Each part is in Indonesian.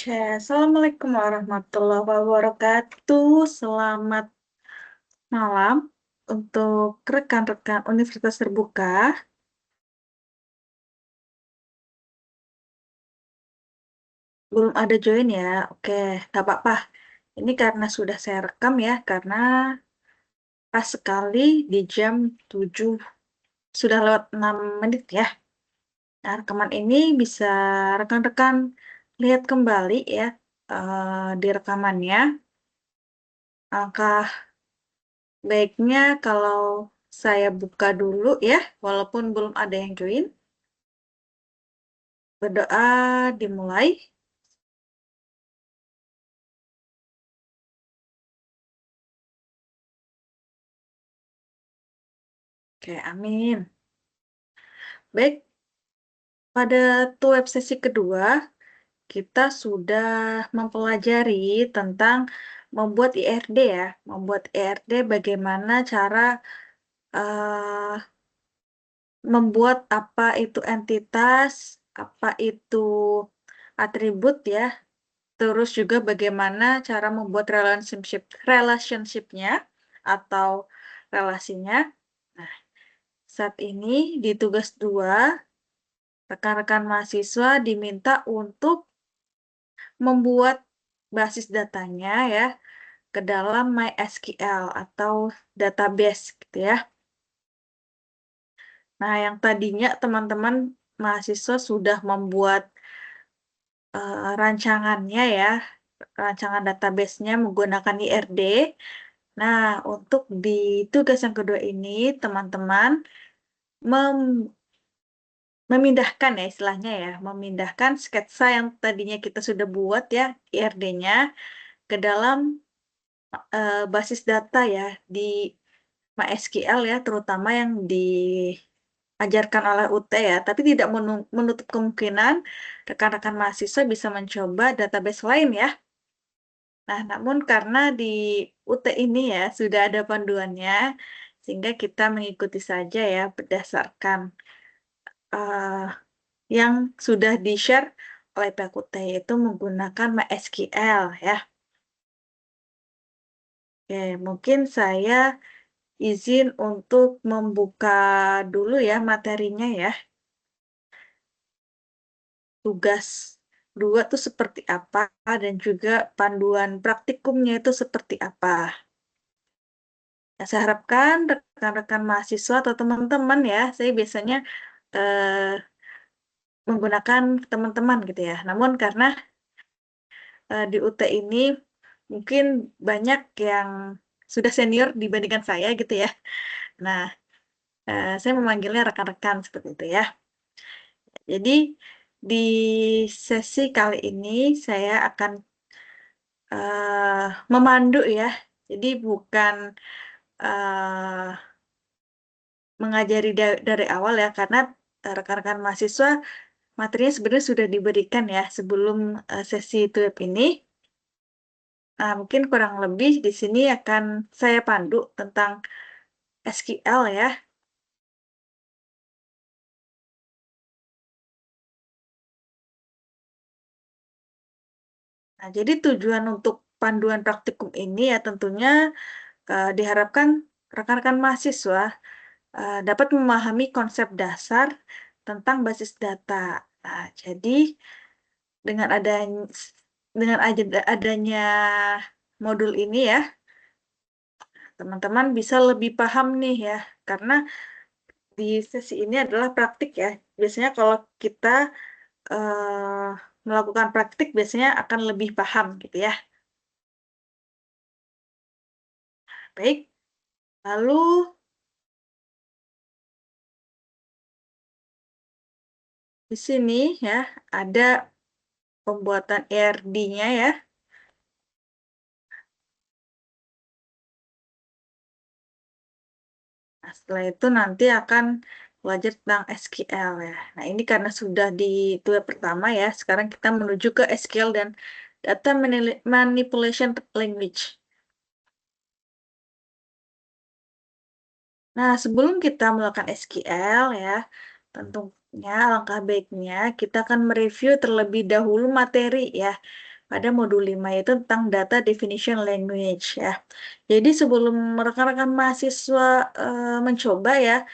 Oke, Assalamualaikum warahmatullahi wabarakatuh. Selamat malam untuk rekan-rekan Universitas Terbuka. Belum ada join ya? Oke, nggak apa-apa. Ini karena sudah saya rekam ya, karena pas sekali di jam 7, sudah lewat 6 menit ya. Nah, rekaman ini bisa rekan-rekan lihat kembali ya, di rekamannya. Angka baiknya kalau saya buka dulu ya, walaupun belum ada yang join. Berdoa dimulai. Oke, amin. Baik, pada web sesi kedua, kita sudah mempelajari tentang membuat IRD ya. Membuat IRD bagaimana cara eh, membuat apa itu entitas, apa itu atribut ya, terus juga bagaimana cara membuat relationship-nya atau relasinya. Nah, saat ini di tugas 2, rekan-rekan mahasiswa diminta untuk membuat basis datanya ya ke dalam MySQL atau database gitu ya. Nah, yang tadinya teman-teman mahasiswa sudah membuat rancangannya ya, rancangan database-nya menggunakan IRD. Nah, untuk di tugas yang kedua ini, teman-teman memindahkan ya istilahnya ya, memindahkan sketsa yang tadinya kita sudah buat ya, IRD-nya, ke dalam basis data ya, di MySQL ya, terutama yang diajarkan oleh UT ya, tapi tidak menutup kemungkinan rekan-rekan mahasiswa bisa mencoba database lain ya. Nah, namun karena di UT ini ya sudah ada panduannya, sehingga kita mengikuti saja ya berdasarkan eh, yang sudah di-share oleh pihak UT, yaitu menggunakan MySQL ya. Oke, mungkin saya izin untuk membuka dulu ya materinya ya. Tugas 2 tuh seperti apa dan juga panduan praktikumnya itu seperti apa. Nah, saya harapkan rekan-rekan mahasiswa atau teman-teman ya, saya biasanya eh, menggunakan teman-teman gitu ya. Namun karena di UT ini mungkin banyak yang sudah senior dibandingkan saya gitu ya. Nah, saya memanggilnya rekan-rekan seperti itu ya. Jadi di sesi kali ini saya akan memandu ya. Jadi bukan eh, mengajari dari awal ya, karena rekan-rekan mahasiswa materinya sebenarnya sudah diberikan ya sebelum sesi web ini. Nah, mungkin kurang lebih di sini akan saya pandu tentang SQL ya. Nah, jadi tujuan untuk panduan praktikum ini ya tentunya diharapkan rekan-rekan mahasiswa dapat memahami konsep dasar tentang basis data. Nah, jadi dengan adanya modul ini ya, teman-teman bisa lebih paham nih ya, karena di sesi ini adalah praktik ya. Biasanya kalau kita eh, melakukan praktik biasanya akan lebih paham gitu ya. Baik, lalu di sini ya ada pembuatan ERD-nya ya. Nah, setelah itu nanti akan belajar tentang SQL ya. Nah, ini karena sudah di tab pertama ya, sekarang kita menuju ke SQL dan Data Manipulation Language. Nah, sebelum kita melakukan SQL ya, tentunya langkah baiknya kita akan mereview terlebih dahulu materi ya. pada modul 5 itu tentang Data Definition Language ya. Jadi sebelum rekan-rekan mahasiswa mencoba ya,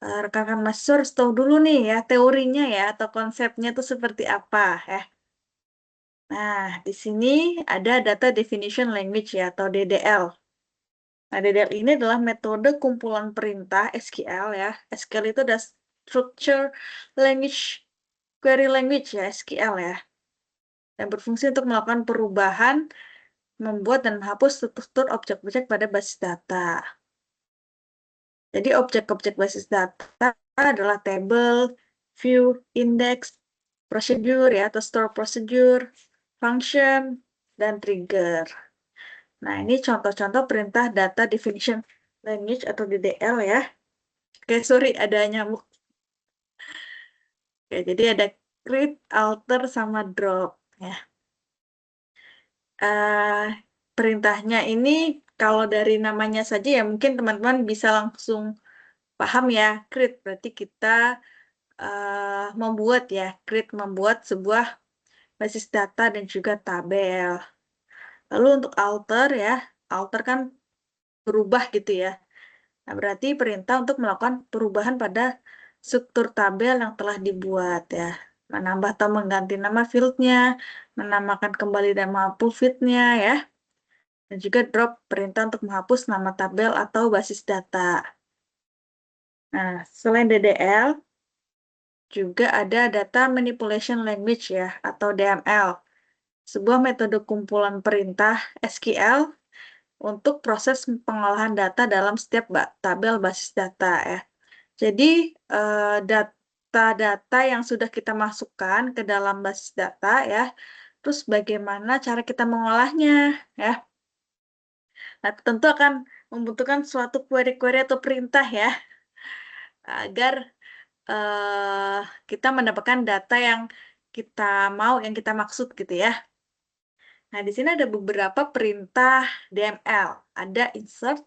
rekan-rekan mahasiswa harus tahu dulu nih ya teorinya ya atau konsepnya itu seperti apa ya. Nah, di sini ada Data Definition Language ya atau DDL. Nah, DDL ini adalah metode kumpulan perintah SQL ya. SQL itu ada Structure Language Query Language ya, SQL ya. Dan berfungsi untuk melakukan perubahan, membuat dan menghapus struktur objek-objek pada basis data. Jadi objek-objek basis data adalah table, view, index, procedure ya atau store procedure, function, dan trigger. Nah, ini contoh-contoh perintah data definition language atau DDL ya. Oke, sorry ada nyamuk. Oke, jadi ada create, alter, sama drop ya. Eh, perintahnya ini kalau dari namanya saja ya mungkin teman-teman bisa langsung paham ya. Create berarti kita membuat ya, membuat sebuah basis data dan juga tabel. Lalu untuk alter ya, alter kan berubah gitu ya. Nah, berarti perintah untuk melakukan perubahan pada struktur tabel yang telah dibuat ya. Menambah atau mengganti nama fieldnya, menamakan kembali nama fieldnya ya. Dan juga drop perintah untuk menghapus nama tabel atau basis data. Nah, selain DDL, juga ada Data Manipulation Language ya, atau DML. Sebuah metode kumpulan perintah SQL untuk proses pengolahan data dalam setiap tabel basis data ya. Jadi data-data yang sudah kita masukkan ke dalam basis data ya, terus bagaimana cara kita mengolahnya ya. Nah, tentu akan membutuhkan suatu query-query atau perintah ya, agar eh, kita mendapatkan data yang kita mau, yang kita maksud gitu ya. Nah, di sini ada beberapa perintah DML. Ada insert,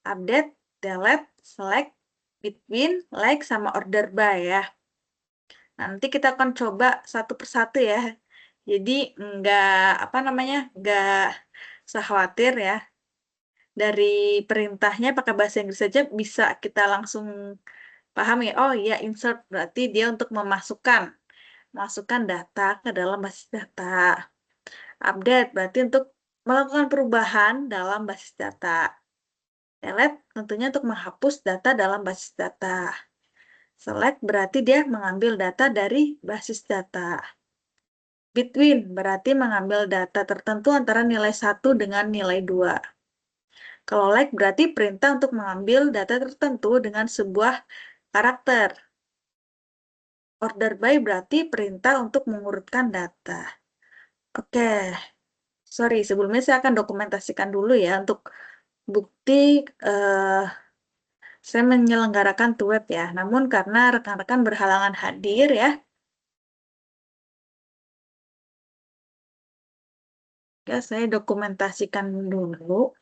update, delete, select, between, like, sama order by ya. Nanti kita akan coba satu persatu ya. Jadi nggak usah khawatir ya. Dari perintahnya pakai bahasa Inggris saja bisa kita langsung paham ya. Oh iya, insert berarti dia untuk masukkan data ke dalam basis data. Update berarti untuk melakukan perubahan dalam basis data. Delete tentunya untuk menghapus data dalam basis data. Select berarti dia mengambil data dari basis data. Between berarti mengambil data tertentu antara nilai 1 dengan nilai 2. Kalau like berarti perintah untuk mengambil data tertentu dengan sebuah karakter. Order by berarti perintah untuk mengurutkan data. Oke, sorry, sebelumnya saya akan dokumentasikan dulu ya untuk bukti saya menyelenggarakan web ya. Namun karena rekan-rekan berhalangan hadir ya, saya dokumentasikan dulu.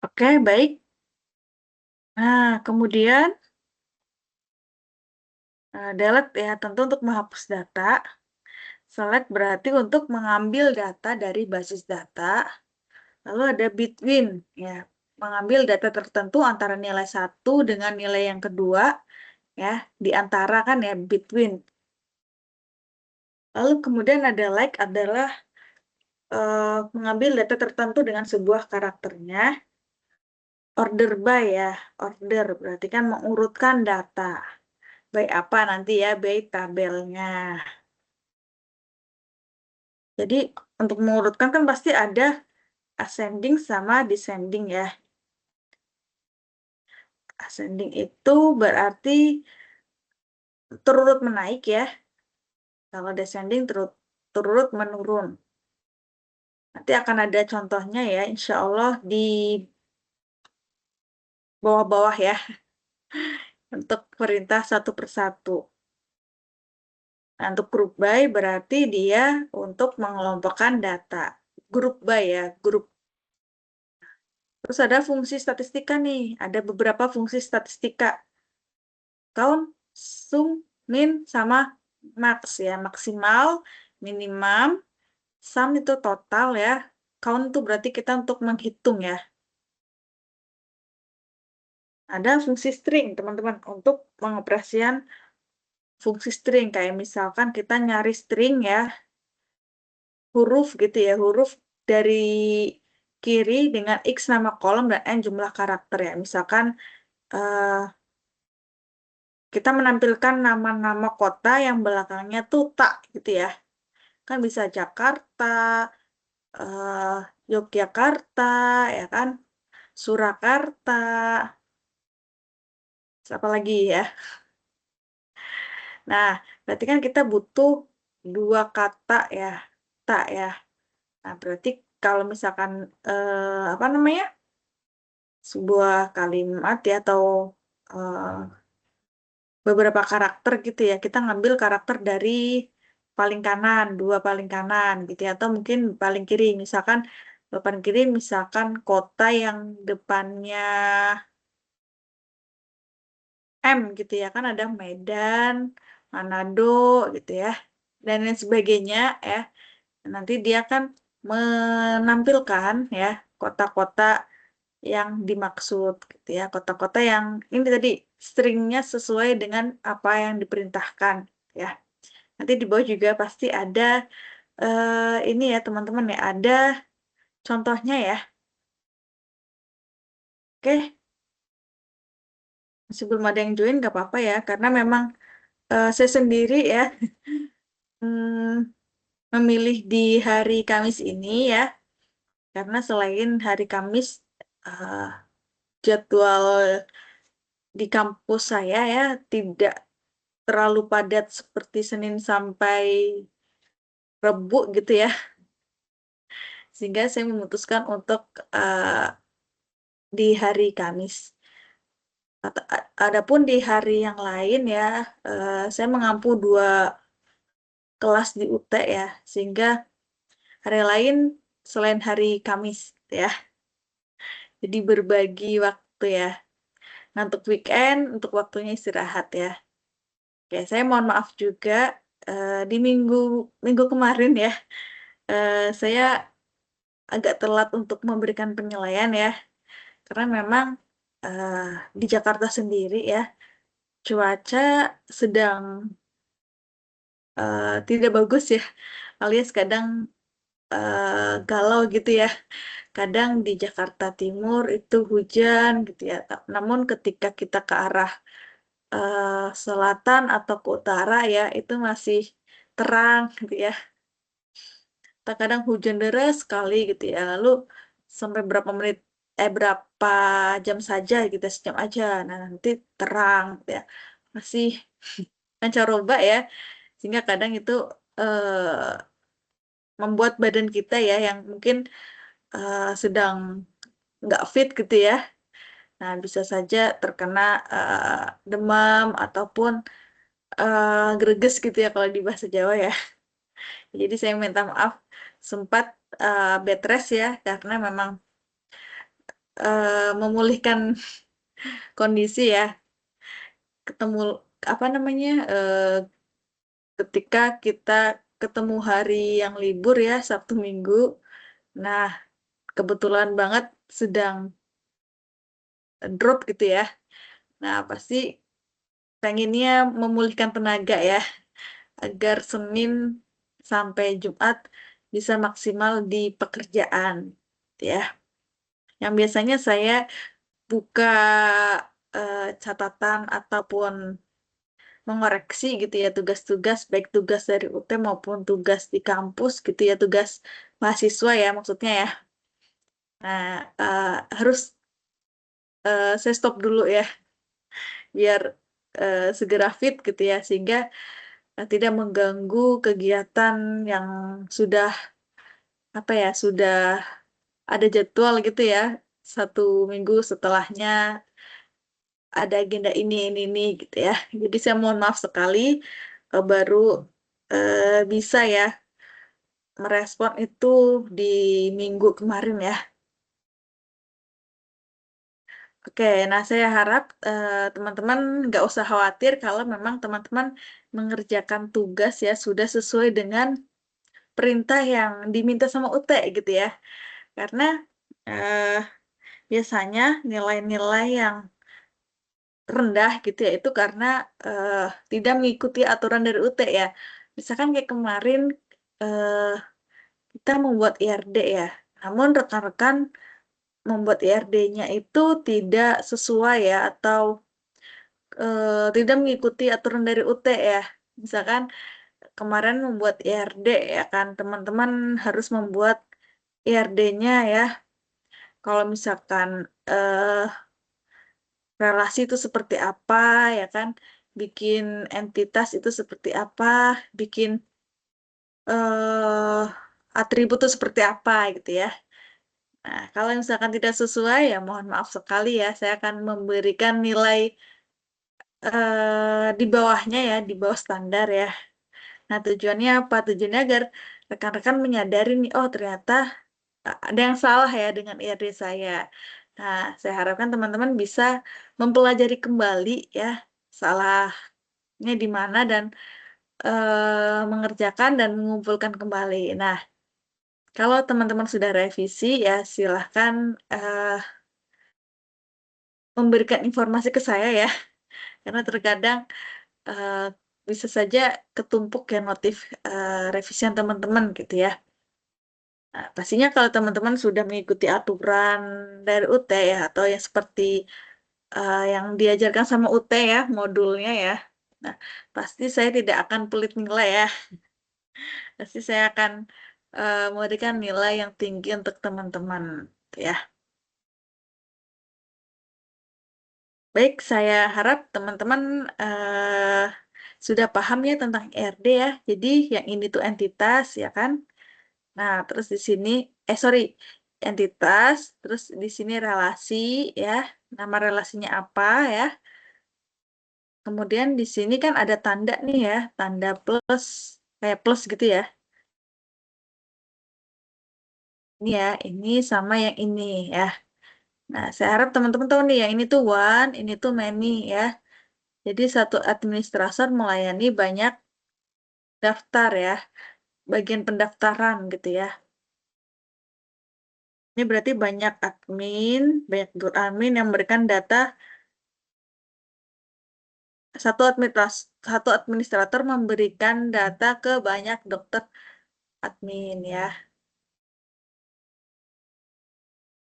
Oke, baik. Nah, kemudian delete ya, tentu untuk menghapus data. Select berarti untuk mengambil data dari basis data. Lalu ada between, ya, mengambil data tertentu antara nilai 1 dengan nilai yang kedua, ya, di antara kan ya, between. Lalu kemudian ada like adalah mengambil data tertentu dengan sebuah karakternya. Order by ya, order berarti kan mengurutkan data. by apa nanti ya, by tabelnya. Jadi untuk mengurutkan kan pasti ada ascending sama descending ya. Ascending itu berarti turut menaik ya. Kalau descending turut menurun. Nanti akan ada contohnya ya, insya Allah di bawah-bawah ya, untuk perintah satu persatu. Nah, untuk group by berarti dia untuk mengelompokkan data. Group by ya, grup. Terus ada fungsi statistika nih, ada beberapa fungsi statistika. Count, sum, min, sama max ya. Maksimal, minimum, sum itu total ya. Count itu berarti kita untuk menghitung ya. Ada fungsi string, teman-teman, untuk pengoperasian fungsi string. Kayak misalkan kita nyari string ya, huruf gitu ya, huruf dari kiri dengan X nama kolom dan N jumlah karakter ya. Misalkan eh, kita menampilkan nama-nama kota yang belakangnya tuh tak gitu ya. Kan bisa Jakarta, eh, Yogyakarta, ya kan, Surakarta, apa lagi ya. Nah, berarti kan kita butuh dua kata ya, tak ya. Nah, berarti kalau misalkan apa namanya, sebuah kalimat ya atau eh, beberapa karakter gitu ya, kita ngambil karakter dari paling kanan, dua paling kanan gitu ya, atau mungkin paling kiri. Misalkan paling kiri, misalkan kota yang depannya M gitu ya, kan ada Medan, Manado gitu ya, dan lain sebagainya ya. Nanti dia kan menampilkan ya kota-kota yang dimaksud gitu ya, kota-kota yang ini tadi stringnya sesuai dengan apa yang diperintahkan ya. Nanti di bawah juga pasti ada ini ya teman-teman ya, ada contohnya ya. Oke, masih belum ada yang join nggak apa-apa ya, karena memang saya sendiri ya hmm, memilih di hari Kamis ini ya, karena selain hari Kamis eh, jadwal di kampus saya ya tidak terlalu padat seperti Senin sampai Rebu gitu ya, sehingga saya memutuskan untuk eh, di hari Kamis. Adapun di hari yang lain ya, saya mengampu dua kelas di UT ya, sehingga hari lain selain hari Kamis ya, jadi berbagi waktu ya. Nah, untuk weekend, untuk waktunya istirahat ya. Oke, saya mohon maaf juga di minggu minggu kemarin ya, saya agak telat untuk memberikan penilaian ya, karena memang eh, di Jakarta sendiri ya cuaca sedang tidak bagus ya, alias kadang galau gitu ya. Kadang di Jakarta Timur itu hujan gitu ya. Namun ketika kita ke arah selatan atau ke utara ya itu masih terang gitu ya. Kadang hujan deras sekali gitu ya. Lalu sampai berapa menit berapa jam saja gitu ya, sejam aja. Nah, nanti terang gitu ya. Masih pancaroba ya. Sehingga kadang itu membuat badan kita ya yang mungkin sedang nggak fit gitu ya. Nah, bisa saja terkena demam ataupun greges gitu ya kalau di bahasa Jawa ya. Jadi saya minta maaf sempat bed rest ya karena memang memulihkan kondisi ya. Ketemu apa namanya ketika kita ketemu hari yang libur ya Sabtu Minggu. Nah, kebetulan banget sedang drop gitu ya. Nah, pasti pengennya memulihkan tenaga ya, agar Senin sampai Jumat bisa maksimal di pekerjaan, ya. Yang biasanya saya buka catatan ataupun mengoreksi gitu ya tugas-tugas, baik tugas dari UT maupun tugas di kampus gitu ya, tugas mahasiswa ya maksudnya ya. Nah, harus, saya stop dulu ya, biar, segera fit gitu ya, sehingga, tidak mengganggu kegiatan yang sudah, apa ya, sudah ada jadwal gitu ya, 1 minggu setelahnya ada agenda ini gitu ya. Jadi saya mohon maaf sekali, baru, bisa ya merespon itu di minggu kemarin ya. Oke, nah saya harap, teman-teman nggak usah khawatir kalau memang teman-teman mengerjakan tugas ya sudah sesuai dengan perintah yang diminta sama UT gitu ya. Karena, eee, biasanya nilai-nilai yang rendah gitu ya, itu karena, tidak mengikuti aturan dari UT ya. Misalkan kayak kemarin, eee, kita membuat IRD ya, namun rekan-rekan membuat IRD-nya itu tidak sesuai ya, atau, tidak mengikuti aturan dari UT ya. Misalkan kemarin membuat IRD ya kan, teman-teman harus membuat IRD-nya ya, kalau misalkan, relasi itu seperti apa ya kan, bikin entitas itu seperti apa, bikin, eee, atribut itu seperti apa gitu ya. Nah, kalau misalkan tidak sesuai ya mohon maaf sekali ya, saya akan memberikan nilai, di bawahnya ya, di bawah standar ya. Nah, tujuannya apa? Tujuannya agar rekan-rekan menyadari nih, oh ternyata, ada yang salah ya dengan IRD saya. Nah, saya harapkan teman-teman bisa mempelajari kembali ya, salahnya di mana dan, mengerjakan dan mengumpulkan kembali. Nah, kalau teman-teman sudah revisi ya silahkan, memberikan informasi ke saya ya, karena terkadang, eee, bisa saja ketumpuk ya notif, revisian teman-teman gitu ya. Nah, pastinya kalau teman-teman sudah mengikuti aturan dari UT ya, atau yang seperti, yang diajarkan sama UT ya, modulnya ya. Nah, pasti saya tidak akan pelit nilai ya, pasti saya akan, memberikan nilai yang tinggi untuk teman-teman, gitu ya. Baik, saya harap teman-teman, sudah paham ya tentang IRD ya. Jadi yang ini tuh entitas ya kan. Nah, terus di sini sorry, entitas, terus di sini relasi ya, nama relasinya apa ya. Kemudian di sini kan ada tanda nih ya, tanda plus, kayak plus gitu ya. Ini ya, ini sama yang ini ya. Nah, saya harap teman-teman tahu nih yang ini tuh one, ini tuh many ya. Jadi satu administrator melayani banyak daftar ya, bagian pendaftaran gitu ya. Ini berarti banyak admin, banyak guru admin yang memberikan data. Satu administrator memberikan data ke banyak dokter admin ya.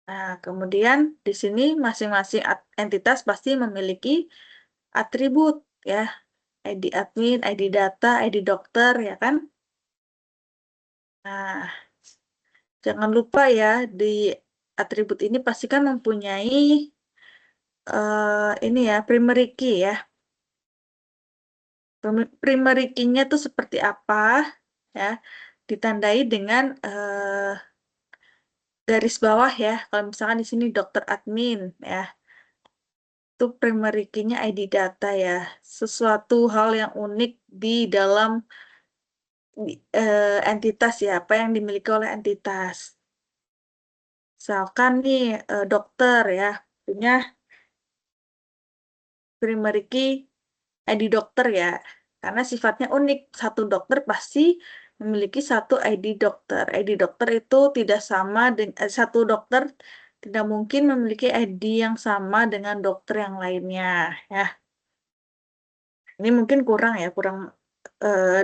Nah, kemudian di sini masing-masing entitas pasti memiliki atribut ya, ID admin, ID data, ID dokter ya kan. Nah, jangan lupa ya di atribut ini pasti kan mempunyai ini ya primary key ya. Primary key-nya tuh seperti apa ya, ditandai dengan garis bawah ya, kalau misalkan di sini dokter admin ya, itu primary key-nya ID data ya, sesuatu hal yang unik di dalam entitas ya, apa yang dimiliki oleh entitas. Misalkan nih, dokter ya, punya primary key ID dokter ya, karena sifatnya unik, satu dokter pasti memiliki satu ID dokter. ID dokter itu tidak sama dengan satu dokter tidak mungkin memiliki ID yang sama dengan dokter yang lainnya, ya. Ini mungkin kurang ya, kurang,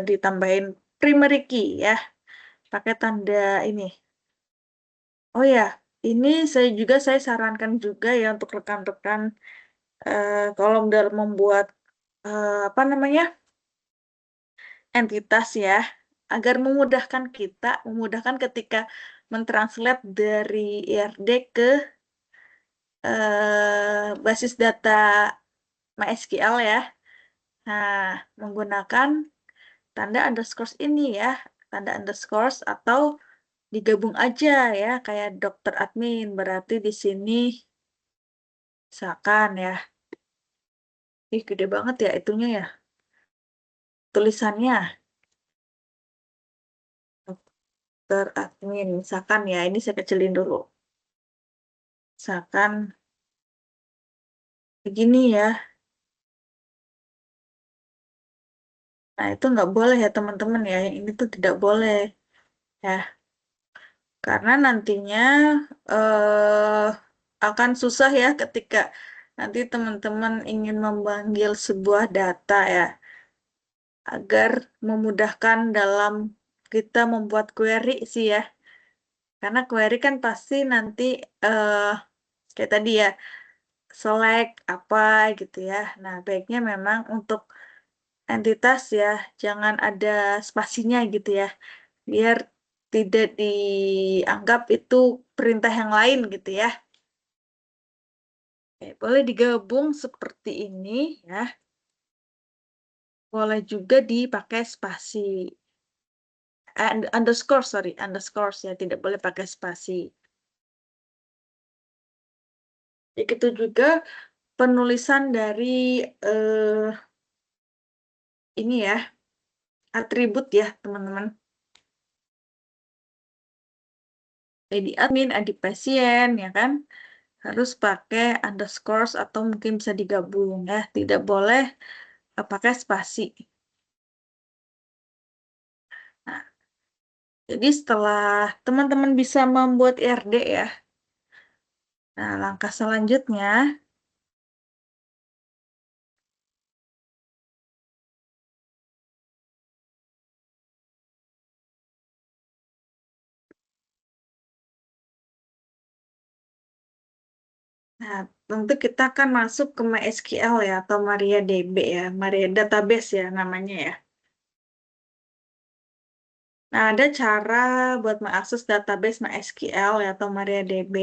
ditambahin primary key ya, pakai tanda ini. Oh ya, ini saya sarankan juga ya untuk rekan-rekan, kalau dalam membuat apa namanya, entitas ya, agar memudahkan ketika mentranslate dari IRD ke, basis data MySQL ya. Nah, menggunakan tanda underscores ini ya, tanda underscores atau digabung aja ya, kayak dokter admin. Berarti di sini misalkan ya, ih gede banget ya itunya ya, tulisannya. Dokter admin, misalkan ya, ini saya kecilin dulu. Misalkan begini ya. Nah, itu nggak boleh ya teman-teman ya, yang ini tuh tidak boleh ya. Karena nantinya eh, akan susah ya ketika nanti teman-teman ingin memanggil sebuah data ya, agar memudahkan dalam kita membuat query sih ya. Karena query kan pasti nanti eh, kayak tadi ya, select apa gitu ya. Nah, baiknya memang untuk entitas ya, jangan ada spasinya gitu ya, biar tidak dianggap itu perintah yang lain gitu ya. Oke, boleh digabung seperti ini ya. Boleh juga dipakai spasi. Underscore, sorry, underscore ya, tidak boleh pakai spasi. Begitu juga penulisan dari eh, ini ya, atribut ya, teman-teman. Jadi admin, adi pasien, ya kan? Harus pakai underscore atau mungkin bisa digabung ya. Tidak boleh pakai spasi. Nah, jadi setelah teman-teman bisa membuat IRD ya, nah langkah selanjutnya, nah tentu kita akan masuk ke MySQL ya atau MariaDB ya, Maria Database ya namanya ya. Nah, ada cara buat mengakses database MySQL ya, atau MariaDB.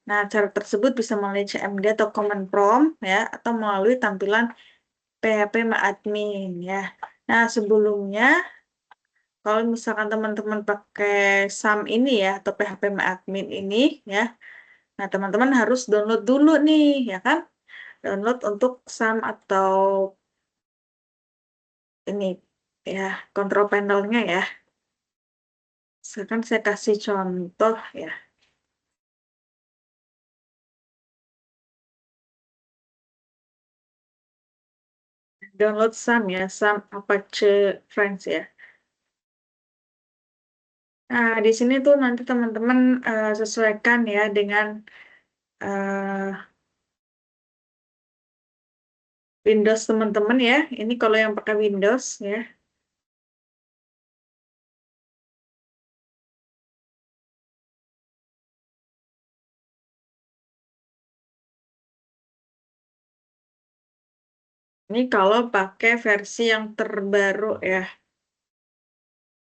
Nah, cara tersebut bisa melalui CMD atau command prompt ya, atau melalui tampilan PHP admin ya. Nah, sebelumnya kalau misalkan teman-teman pakai SAM ini ya, atau PHP admin ini ya, nah teman-teman harus download dulu nih ya kan, download untuk SAM atau ini ya, control panelnya ya. Sekarang saya kasih contoh ya. Download SAM ya, SAM Apache Friends ya. Nah, di sini tuh nanti teman-teman sesuaikan ya dengan eh, Windows teman-teman ya. Ini kalau yang pakai Windows ya. Ini kalau pakai versi yang terbaru ya.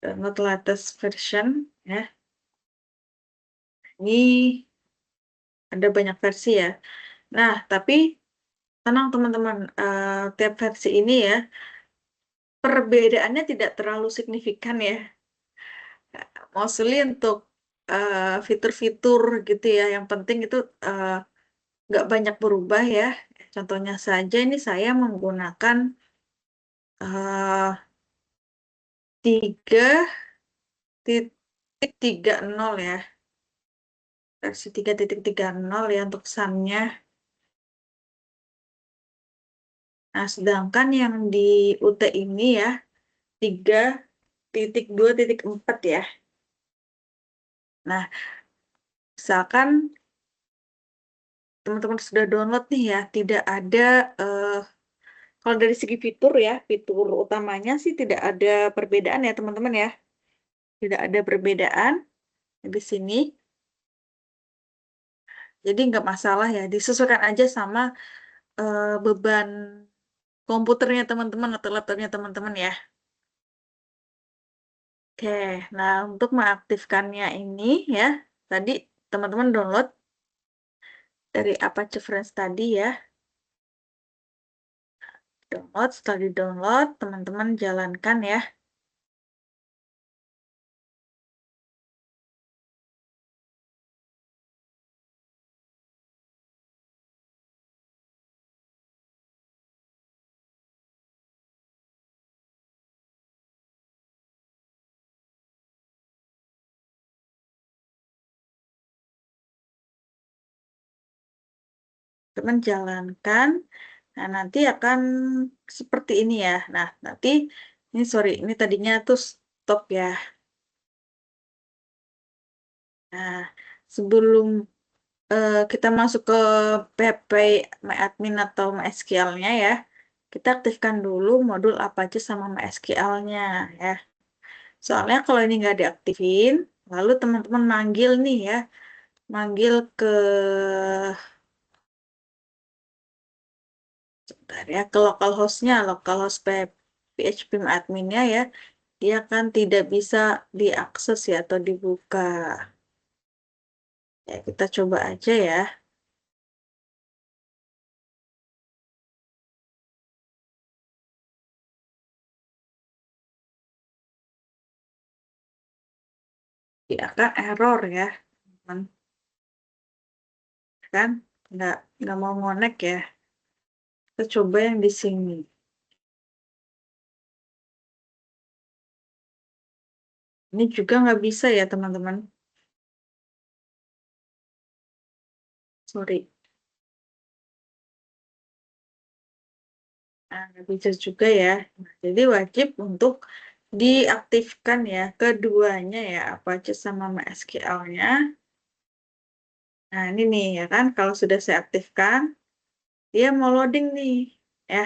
Download latest version ya. Ini ada banyak versi ya. Nah, tapi tenang teman-teman, tiap versi ini ya, perbedaannya tidak terlalu signifikan ya. Mostly untuk fitur-fitur gitu ya. Yang penting itu eh, nggak banyak berubah ya. Contohnya saja ini saya menggunakan eh, 3.30 ya. Versi 3.30 ya untuk SAM-nya. Nah, sedangkan yang di UT ini ya 3.2.4 ya. Nah, misalkan teman-teman sudah download nih ya, tidak ada eh, kalau dari segi fitur ya, fitur utamanya sih tidak ada perbedaan ya teman-teman ya. Tidak ada perbedaan di sini. Jadi nggak masalah ya, disesuaikan aja sama beban komputernya teman-teman atau laptopnya teman-teman ya. Oke, nah untuk mengaktifkannya ini ya, tadi teman-teman download dari Apache Friends tadi ya. Download, setelah di-download, teman-teman jalankan ya. Teman jalankan. Nah, nanti akan seperti ini ya. Nah, nanti ini sorry, ini tadinya tuh stop ya. Nah, sebelum kita masuk ke PHP MyAdmin atau MySQL-nya ya, kita aktifkan dulu modul Apache sama MySQL-nya ya. Soalnya kalau ini nggak diaktifin, lalu teman-teman manggil nih ya, manggil ke sebentar ya, ke localhost PHP adminnya ya, dia kan tidak bisa diakses ya atau dibuka. Ya, kita coba aja ya. Dia akan error ya, teman kan? Nggak mau ngonek ya. Kita coba yang di sini. Ini juga nggak bisa ya, teman-teman. Sorry. Nah, nggak bisa juga ya. Nah, jadi wajib untuk diaktifkan ya, keduanya ya, Apache sama MySQL-nya. Nah, ini nih ya kan, kalau sudah saya aktifkan, dia mau loading nih. Ya,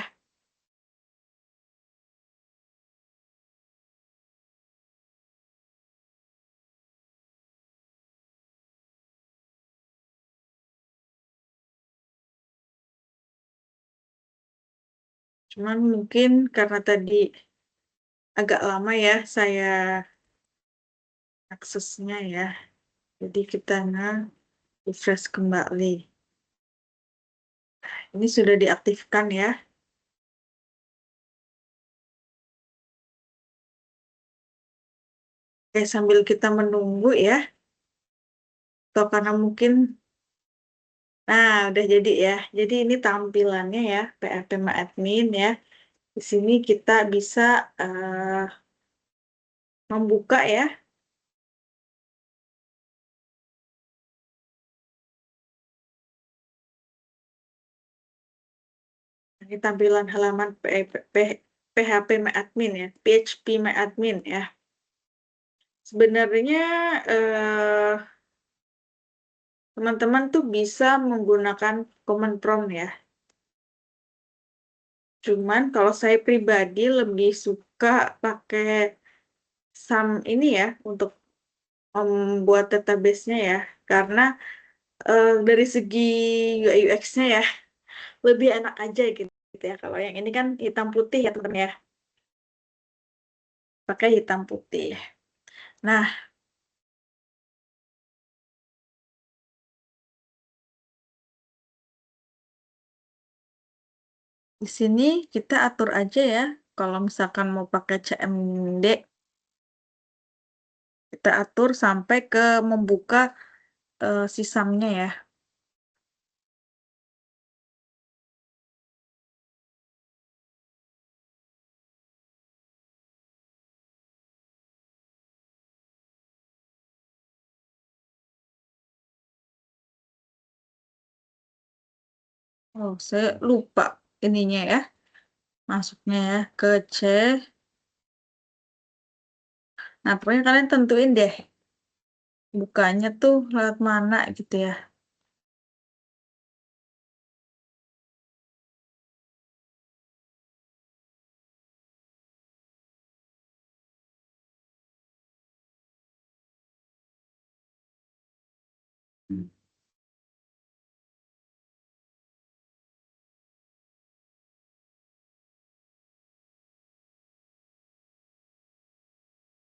cuman mungkin karena tadi agak lama ya saya aksesnya ya. Jadi kita refresh kembali. Ini sudah diaktifkan ya. Oke, sambil kita menunggu ya. Atau karena mungkin, nah udah jadi ya. Jadi ini tampilannya ya, PHP Admin ya. Di sini kita bisa membuka ya. Ini tampilan halaman PHP Admin ya, PHP Admin ya. Sebenarnya eh, teman-teman tuh bisa menggunakan command prompt ya. Cuman kalau saya pribadi lebih suka pakai ini ya untuk membuat database-nya ya. Karena dari segi UI UX-nya ya lebih enak aja gitu ya. Kalau yang ini kan hitam putih ya teman-teman ya. Pakai hitam putih. Nah, di sini kita atur aja ya. Kalau misalkan mau pakai CMD, kita atur sampai ke membuka sisamnya ya. Oh, saya lupa ininya ya. Masuknya ya ke C. Nah, pokoknya kalian tentuin deh bukanya tuh lewat mana gitu ya. Hmm.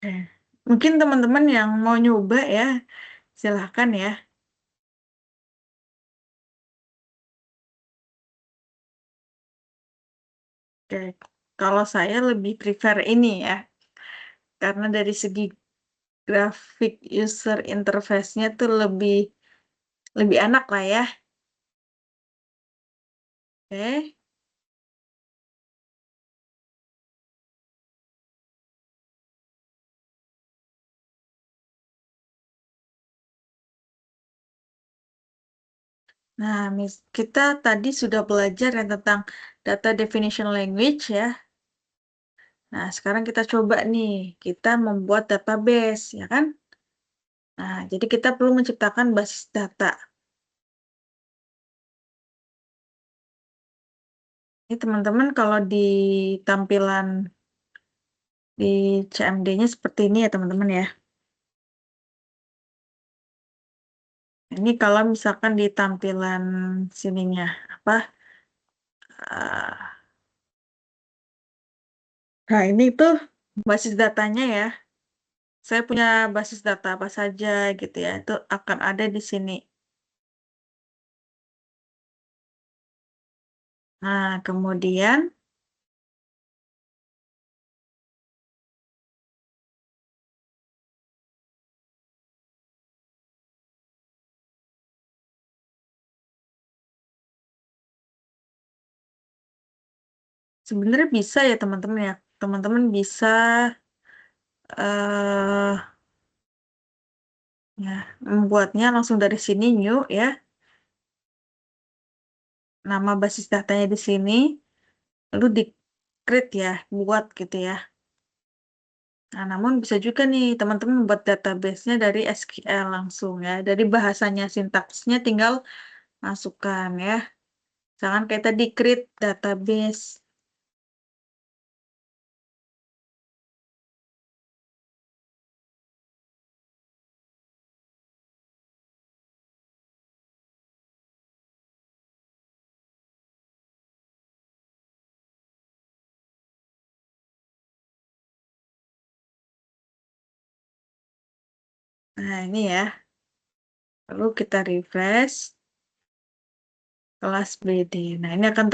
Oke. Mungkin teman-teman yang mau nyoba ya, silahkan ya. Oke. Kalau saya lebih prefer ini ya, karena dari segi grafik user interface-nya tuh lebih lebih enak lah ya. Oke. Nah, kita tadi sudah belajar ya tentang data definition language ya. Nah, sekarang kita coba nih, kita membuat database, ya kan? Nah, jadi kita perlu menciptakan basis data. Ini teman-teman kalau di tampilan di CMD-nya seperti ini ya teman-teman ya. Ini kalau misalkan di tampilan sininya, apa? eh, Nah, ini tuh basis datanya ya. Saya punya basis data apa saja gitu ya. Itu akan ada di sini. Nah, kemudian sebenarnya bisa ya teman-teman ya. Teman-teman bisa eh ya membuatnya langsung dari sini new ya. Nama basis datanya di sini, lalu di create ya, buat gitu ya. Nah, namun bisa juga nih teman-teman membuat database-nya dari SQL langsung ya. Dari bahasanya, sintaksnya tinggal masukkan ya. Jangan kayak tadi create database. Nah, ini ya. Lalu kita refresh kelas BD. Nah, ini akan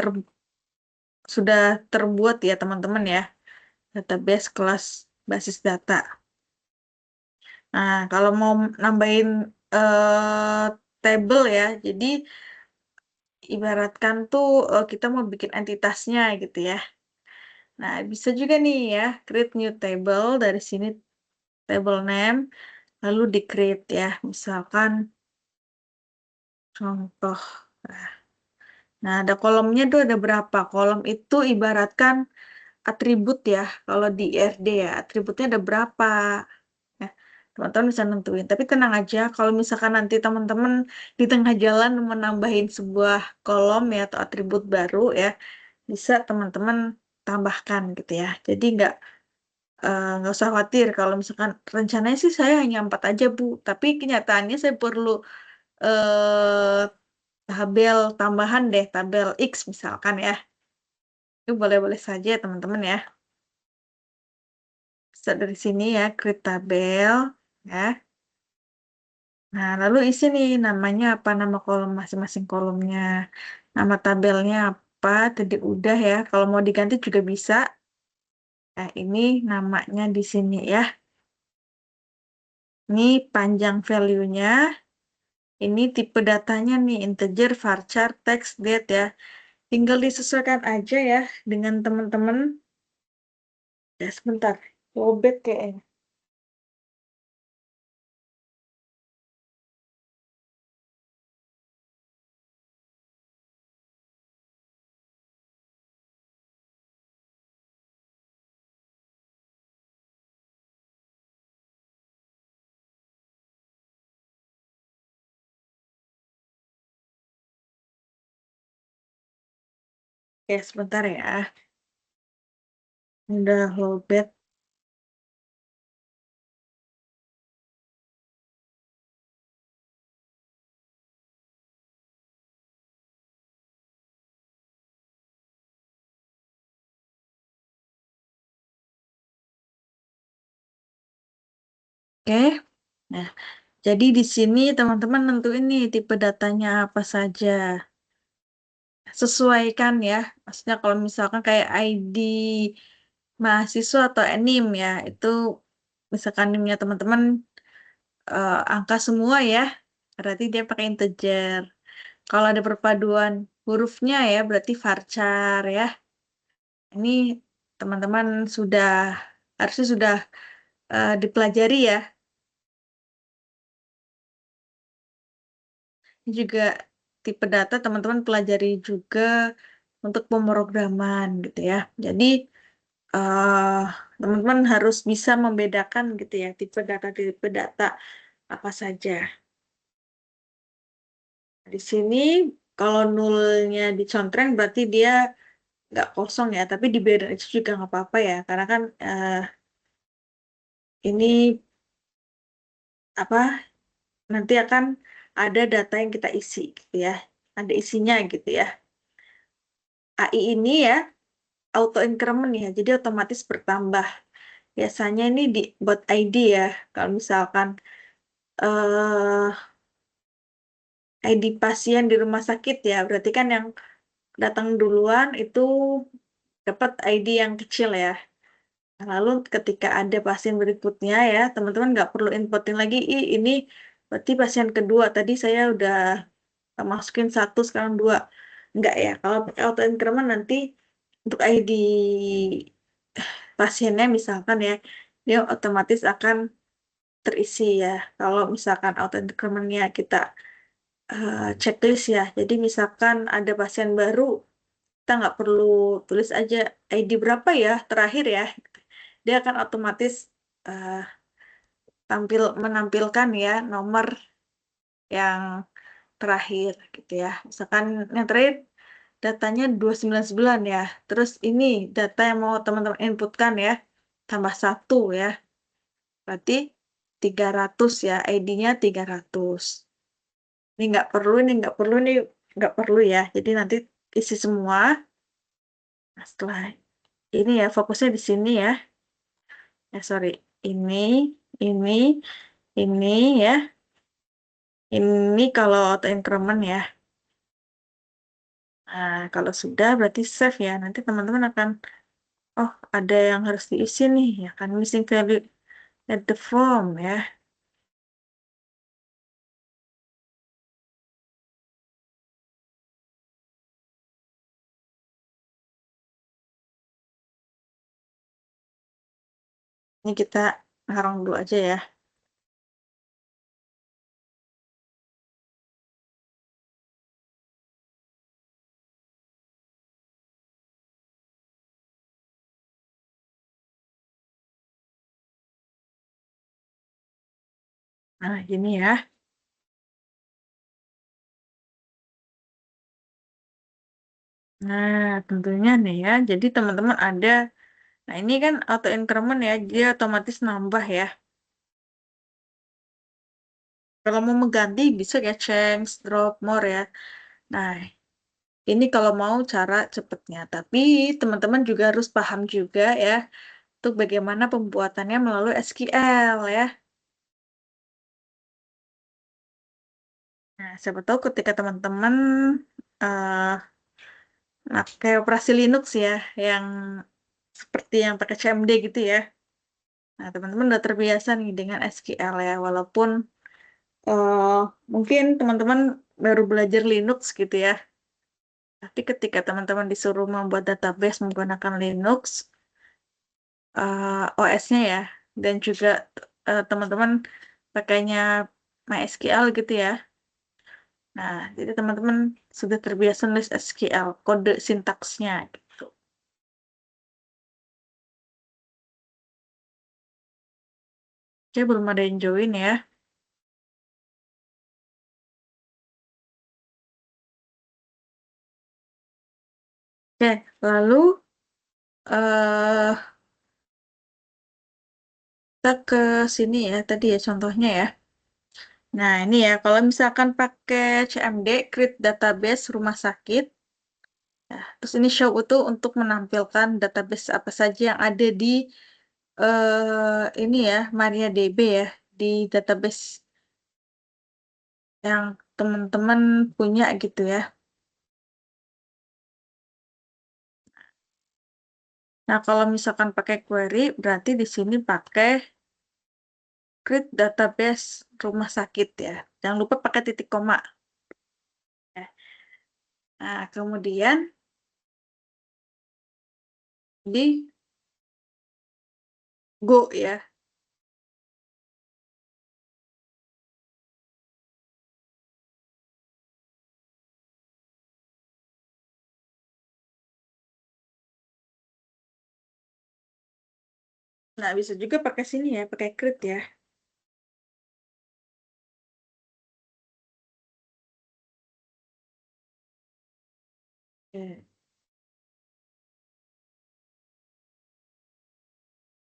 sudah terbuat ya teman-teman ya. Database kelas basis data. Nah, kalau mau nambahin table ya, jadi ibaratkan tuh kita mau bikin entitasnya gitu ya. Nah, bisa juga nih ya, create new table dari sini table name, lalu di create ya, misalkan contoh. Nah, ada kolomnya tuh ada berapa? Kolom itu ibaratkan atribut ya, kalau di IRD ya, atributnya ada berapa? Ya, teman-teman bisa nentuin. Tapi tenang aja, kalau misalkan nanti teman-teman di tengah jalan menambahin sebuah kolom ya atau atribut baru ya, bisa teman-teman tambahkan gitu ya. Jadi nggak usah khawatir kalau misalkan rencananya sih saya hanya 4 aja Bu, tapi kenyataannya saya perlu eh, tabel tambahan deh, tabel X misalkan ya. Itu boleh-boleh saja ya teman-teman ya. Bisa dari sini ya, create tabel ya. Nah, lalu isi nih namanya apa, nama kolom masing-masing kolomnya. Nama tabelnya apa, tadi udah ya. Kalau mau diganti juga bisa. Nah, ini namanya di sini ya. Ini panjang value-nya. Ini tipe datanya nih, integer, varchar, text, date ya. Tinggal disesuaikan aja ya dengan teman-teman. Ya, sebentar. Lobet kayaknya. Ya, sebentar ya. Udah lobet. Oke. Nah, jadi di sini teman-teman nentuin nih tipe datanya apa saja. Sesuaikan ya. Maksudnya kalau misalkan kayak ID mahasiswa atau NIM ya, itu misalkan NIM-nya teman-teman angka semua ya, berarti dia pakai integer. Kalau ada perpaduan hurufnya ya, berarti varchar ya. Ini teman-teman harusnya sudah dipelajari ya. Ini juga tipe data teman-teman pelajari juga untuk pemrograman gitu ya. Jadi eh, teman-teman harus bisa membedakan gitu ya tipe data apa saja. Di sini kalau nulnya dicontreng berarti dia nggak kosong ya, tapi di beda itu juga nggak apa-apa ya, karena kan ini apa nanti akan ada data yang kita isi gitu ya, ada isinya gitu ya. AI ini ya auto increment ya, jadi otomatis bertambah. Biasanya ini buat ID ya, kalau misalkan eh ID pasien di rumah sakit ya, berarti kan yang datang duluan itu dapat ID yang kecil ya. Nah, lalu ketika ada pasien berikutnya ya, teman-teman nggak perlu inputin lagi, ini berarti pasien kedua, tadi saya udah masukin satu, sekarang dua. Nggak ya, kalau pakai auto increment nanti untuk ID pasiennya misalkan ya, dia otomatis akan terisi ya. Kalau misalkan auto increment-nya kita checklist ya, jadi misalkan ada pasien baru, kita nggak perlu tulis aja ID berapa ya terakhir ya, dia akan otomatis eh, menampilkan ya nomor yang terakhir gitu ya. Misalkan yang terakhir datanya 299 ya. Terus ini data yang mau teman-teman inputkan ya, tambah satu ya. Berarti 300 ya, ID-nya 300. Ini nggak perlu, ini nggak perlu ya. Jadi nanti isi semua. Nah, setelah ini ya, fokusnya di sini ya. Sorry. Ini, ini, ini ya. Ini kalau auto increment ya. Nah, kalau sudah berarti save ya. Nanti teman-teman akan, oh ada yang harus diisi nih ya kan, missing value at the form ya. Ini kita ngarang dulu aja ya. Nah, gini ya. Nah, tentunya nih ya. Jadi teman-teman ada, nah ini kan auto increment ya, dia otomatis nambah ya. Kalau mau mengganti bisa ya change, drop, more ya. Nah, ini kalau mau cara cepetnya. Tapi teman-teman juga harus paham juga ya, untuk bagaimana pembuatannya melalui SQL ya. Nah, siapa tahu ketika teman-teman eh pakai operasi Linux ya, yang seperti yang pakai CMD gitu ya. Nah, teman-teman udah terbiasa nih dengan SQL ya, walaupun eh mungkin teman-teman baru belajar Linux gitu ya. Tapi ketika teman-teman disuruh membuat database menggunakan Linux, OS-nya ya, dan juga teman-teman pakainya MySQL gitu ya. Nah, jadi teman-teman sudah terbiasa nulis SQL, kode sintaksnya gitu. Oke, belum ada yang join ya. Oke, lalu eh kita ke sini ya, tadi ya contohnya ya. Nah, ini ya, kalau misalkan pakai CMD, create database rumah sakit, ya, terus ini show itu untuk menampilkan database apa saja yang ada di ini ya, MariaDB ya. di database yang teman-teman punya gitu ya. Nah, kalau misalkan pakai query, berarti di sini pakai create database rumah sakit ya. Jangan lupa pakai titik koma. Ya. Nah, kemudian di Go ya. Nah, bisa juga pakai sini ya, pakai create ya. Oke.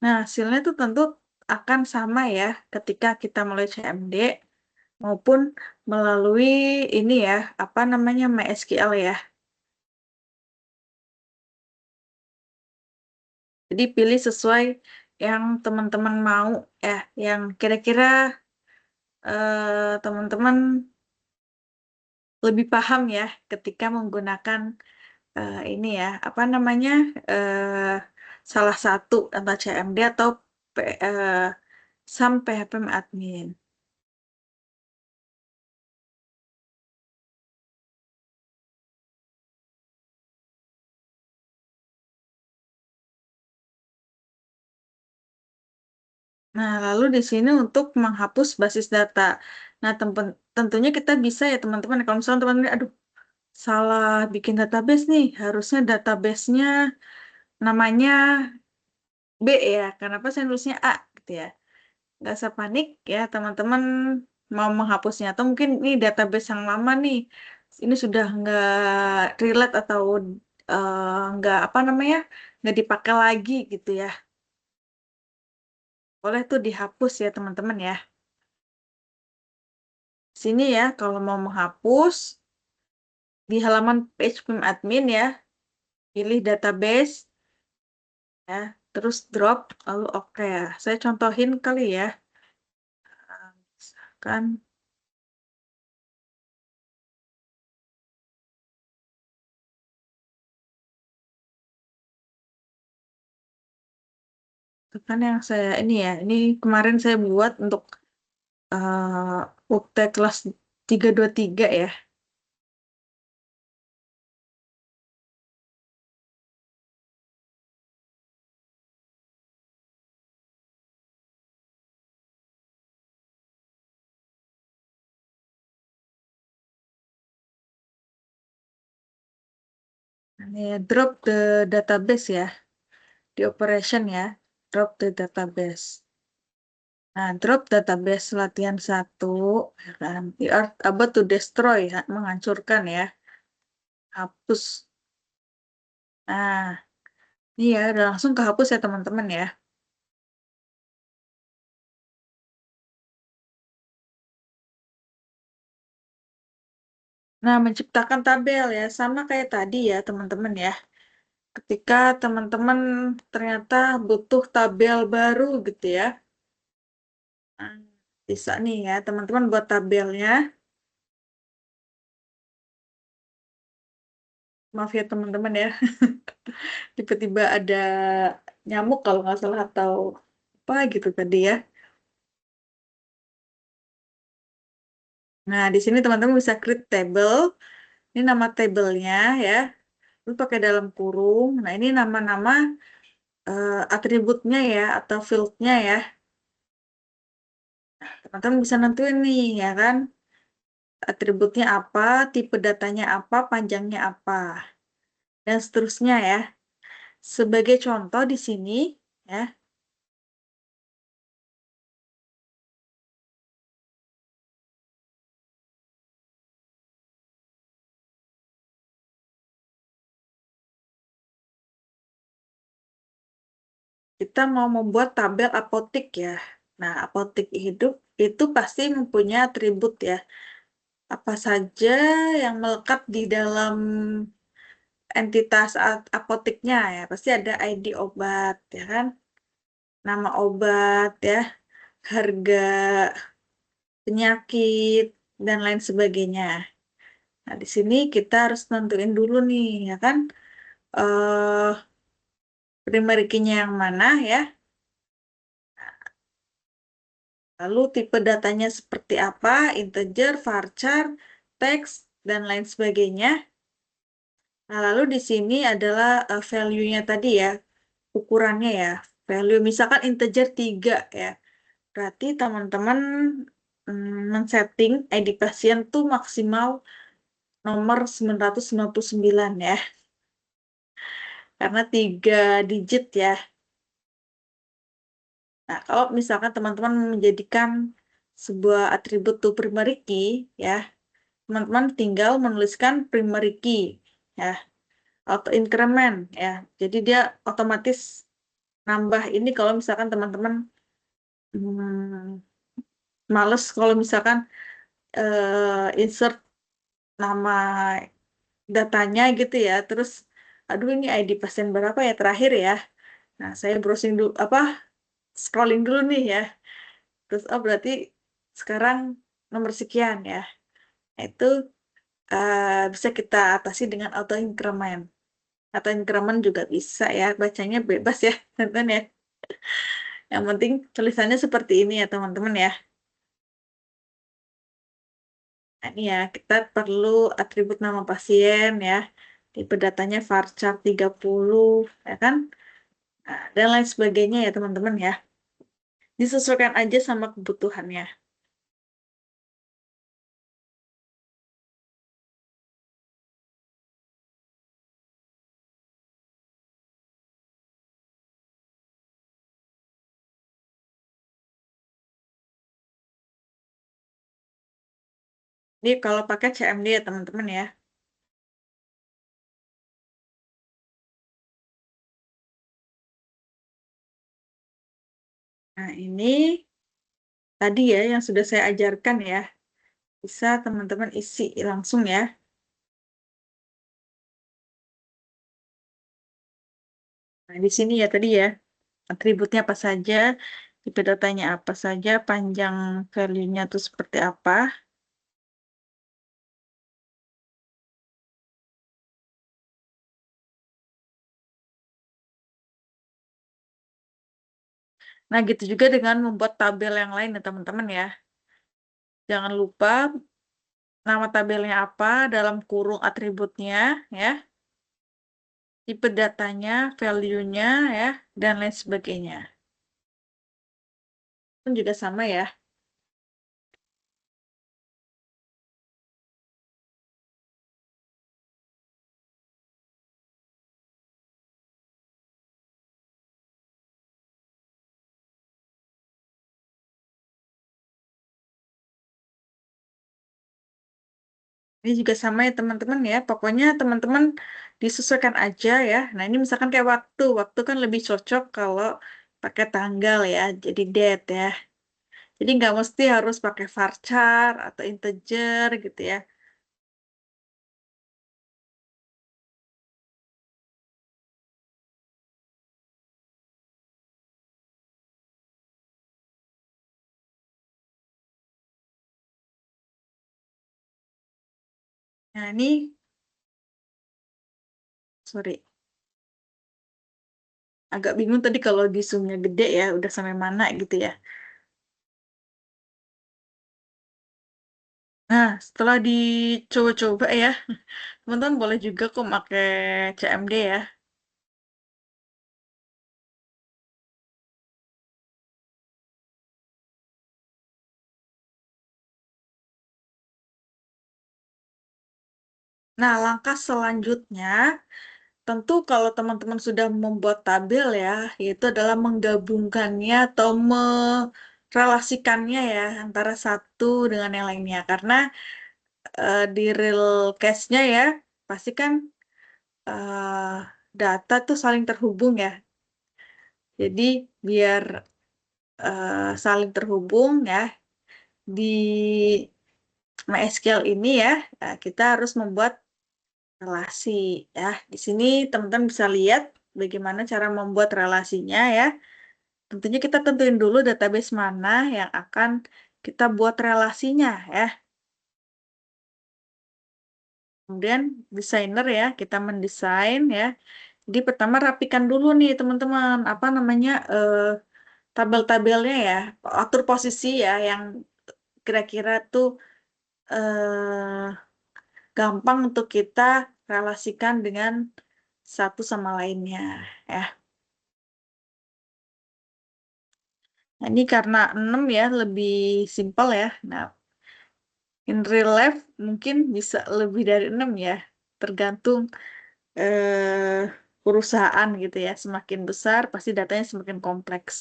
Nah, hasilnya itu tentu akan sama ya ketika kita melalui CMD maupun melalui ini ya, apa namanya, MySQL ya. Jadi pilih sesuai yang teman-teman mau ya, yang kira-kira teman-teman lebih paham ya ketika menggunakan ini ya, apa namanya, eh, salah satu entah CMD atau SAM PHP admin. Nah, lalu di sini untuk menghapus basis data. Nah, tentunya kita bisa ya teman-teman, kalau misalnya teman-teman, aduh, salah bikin database nih, harusnya databasenya namanya B ya, kenapa saya nulisnya A gitu ya. Nggak usah panik ya teman-teman mau menghapusnya. Atau mungkin ini database yang lama nih, ini sudah nggak relate atau nggak apa namanya, nggak dipakai lagi gitu ya. Boleh tuh dihapus ya teman-teman ya. Sini ya, kalau mau menghapus, di halaman page admin ya, pilih database, ya, terus drop, lalu oke ya. Saya contohin kali ya. Misalkan, itu kan yang saya, ini ya, ini kemarin saya buat untuk UT kelas 323 ya. Ini ya, drop the database ya, di operation ya, drop the database. Nah, drop database latihan satu, ya kan, you are about to destroy, ya, menghancurkan ya, hapus. Nah, ini ya, udah langsung kehapus ya teman-teman ya. Nah, menciptakan tabel ya, sama kayak tadi ya teman-teman ya. Ketika teman-teman ternyata butuh tabel baru gitu ya. Nah, bisa nih ya, teman-teman buat tabelnya. Maaf ya teman-teman ya, tiba-tiba ada nyamuk kalau nggak salah atau apa gitu tadi ya. Nah, di sini teman-teman bisa create table. Ini nama tabelnya ya. Lu pakai dalam kurung. Nah, ini nama-nama atributnya ya atau fieldnya ya. Teman-teman bisa nentuin nih ya kan. Atributnya apa, tipe datanya apa, panjangnya apa, dan seterusnya ya. Sebagai contoh di sini ya, kita mau membuat tabel apotik ya. Nah, apotik hidup itu pasti mempunyai atribut ya. Apa saja yang melekat di dalam entitas apotiknya ya. Pasti ada ID obat ya kan. Nama obat ya. harga penyakit, dan lain sebagainya. Nah, di sini kita harus nentuin dulu nih, ya kan, eh primary key-nya yang mana ya, lalu tipe datanya seperti apa, integer, varchar, teks, dan lain sebagainya. Nah, lalu di sini adalah value-nya tadi ya, ukurannya ya. Value misalkan integer 3 ya. Berarti teman-teman men-setting ID pasien tuh maksimal nomor 999 ya. Karena 3 digit ya. Nah, kalau misalkan teman-teman menjadikan sebuah atribut to primary key ya, teman-teman tinggal menuliskan primary key ya, auto increment ya. Jadi dia otomatis nambah ini kalau misalkan teman-teman males kalau misalkan insert nama datanya gitu ya. Terus aduh ini ID pasien berapa ya terakhir ya. Nah, saya browsing dulu apa scrolling dulu nih ya. Terus oh berarti sekarang nomor sekian ya. Nah, itu bisa kita atasi dengan auto increment. Atau increment juga bisa ya, bacanya bebas ya, teman-teman ya. Yang penting tulisannya seperti ini ya, teman-teman ya. Nah, ini ya, kita perlu atribut nama pasien ya. Tipe datanya varchar 30, ya kan? Nah, dan lain sebagainya ya, teman-teman ya. Disesuaikan aja sama kebutuhannya. Ini kalau pakai CMD ya, teman-teman ya. Nah, ini tadi ya yang sudah saya ajarkan ya. Bisa teman-teman isi langsung ya. Nah, di sini ya tadi ya, atributnya apa saja, tipe datanya apa saja, panjang value-nya itu seperti apa. Nah, gitu juga dengan membuat tabel yang lain ya teman-teman ya. Jangan lupa nama tabelnya apa, dalam kurung atributnya ya, tipe datanya, value-nya ya, dan lain sebagainya. Pun juga sama ya. Ini juga sama ya teman-teman ya. Pokoknya teman-teman disesuaikan aja ya. Nah ini misalkan kayak waktu. Waktu kan lebih cocok kalau pakai tanggal ya. Jadi date ya. Jadi nggak mesti harus pakai varchar atau integer gitu ya. Nah ini, sorry, agak bingung tadi kalau di zoomnya gede ya. Udah sampai mana gitu ya. Nah setelah dicoba-coba ya. Teman-teman boleh juga kok pakai CMD ya. Nah langkah selanjutnya, tentu kalau teman-teman sudah membuat tabel ya, yaitu adalah menggabungkannya atau merelasikannya ya antara satu dengan yang lainnya. Karena di real case-nya ya, pasti kan eh, data tuh saling terhubung ya. Jadi biar saling terhubung ya di MySQL ini ya, kita harus membuat relasi ya. Di sini teman-teman bisa lihat bagaimana cara membuat relasinya ya. Tentunya kita tentuin dulu database mana yang akan kita buat relasinya ya. Kemudian desainer ya, kita mendesain ya. Jadi pertama rapikan dulu nih teman-teman, apa namanya, tabel-tabelnya ya, atur posisi ya yang kira-kira tuh eh, gampang untuk kita relasikan dengan satu sama lainnya ya. Nah, ini karena 6 ya, lebih simpel ya. Nah, in real life mungkin bisa lebih dari 6 ya, tergantung eh, perusahaan gitu ya. Semakin besar pasti datanya semakin kompleks.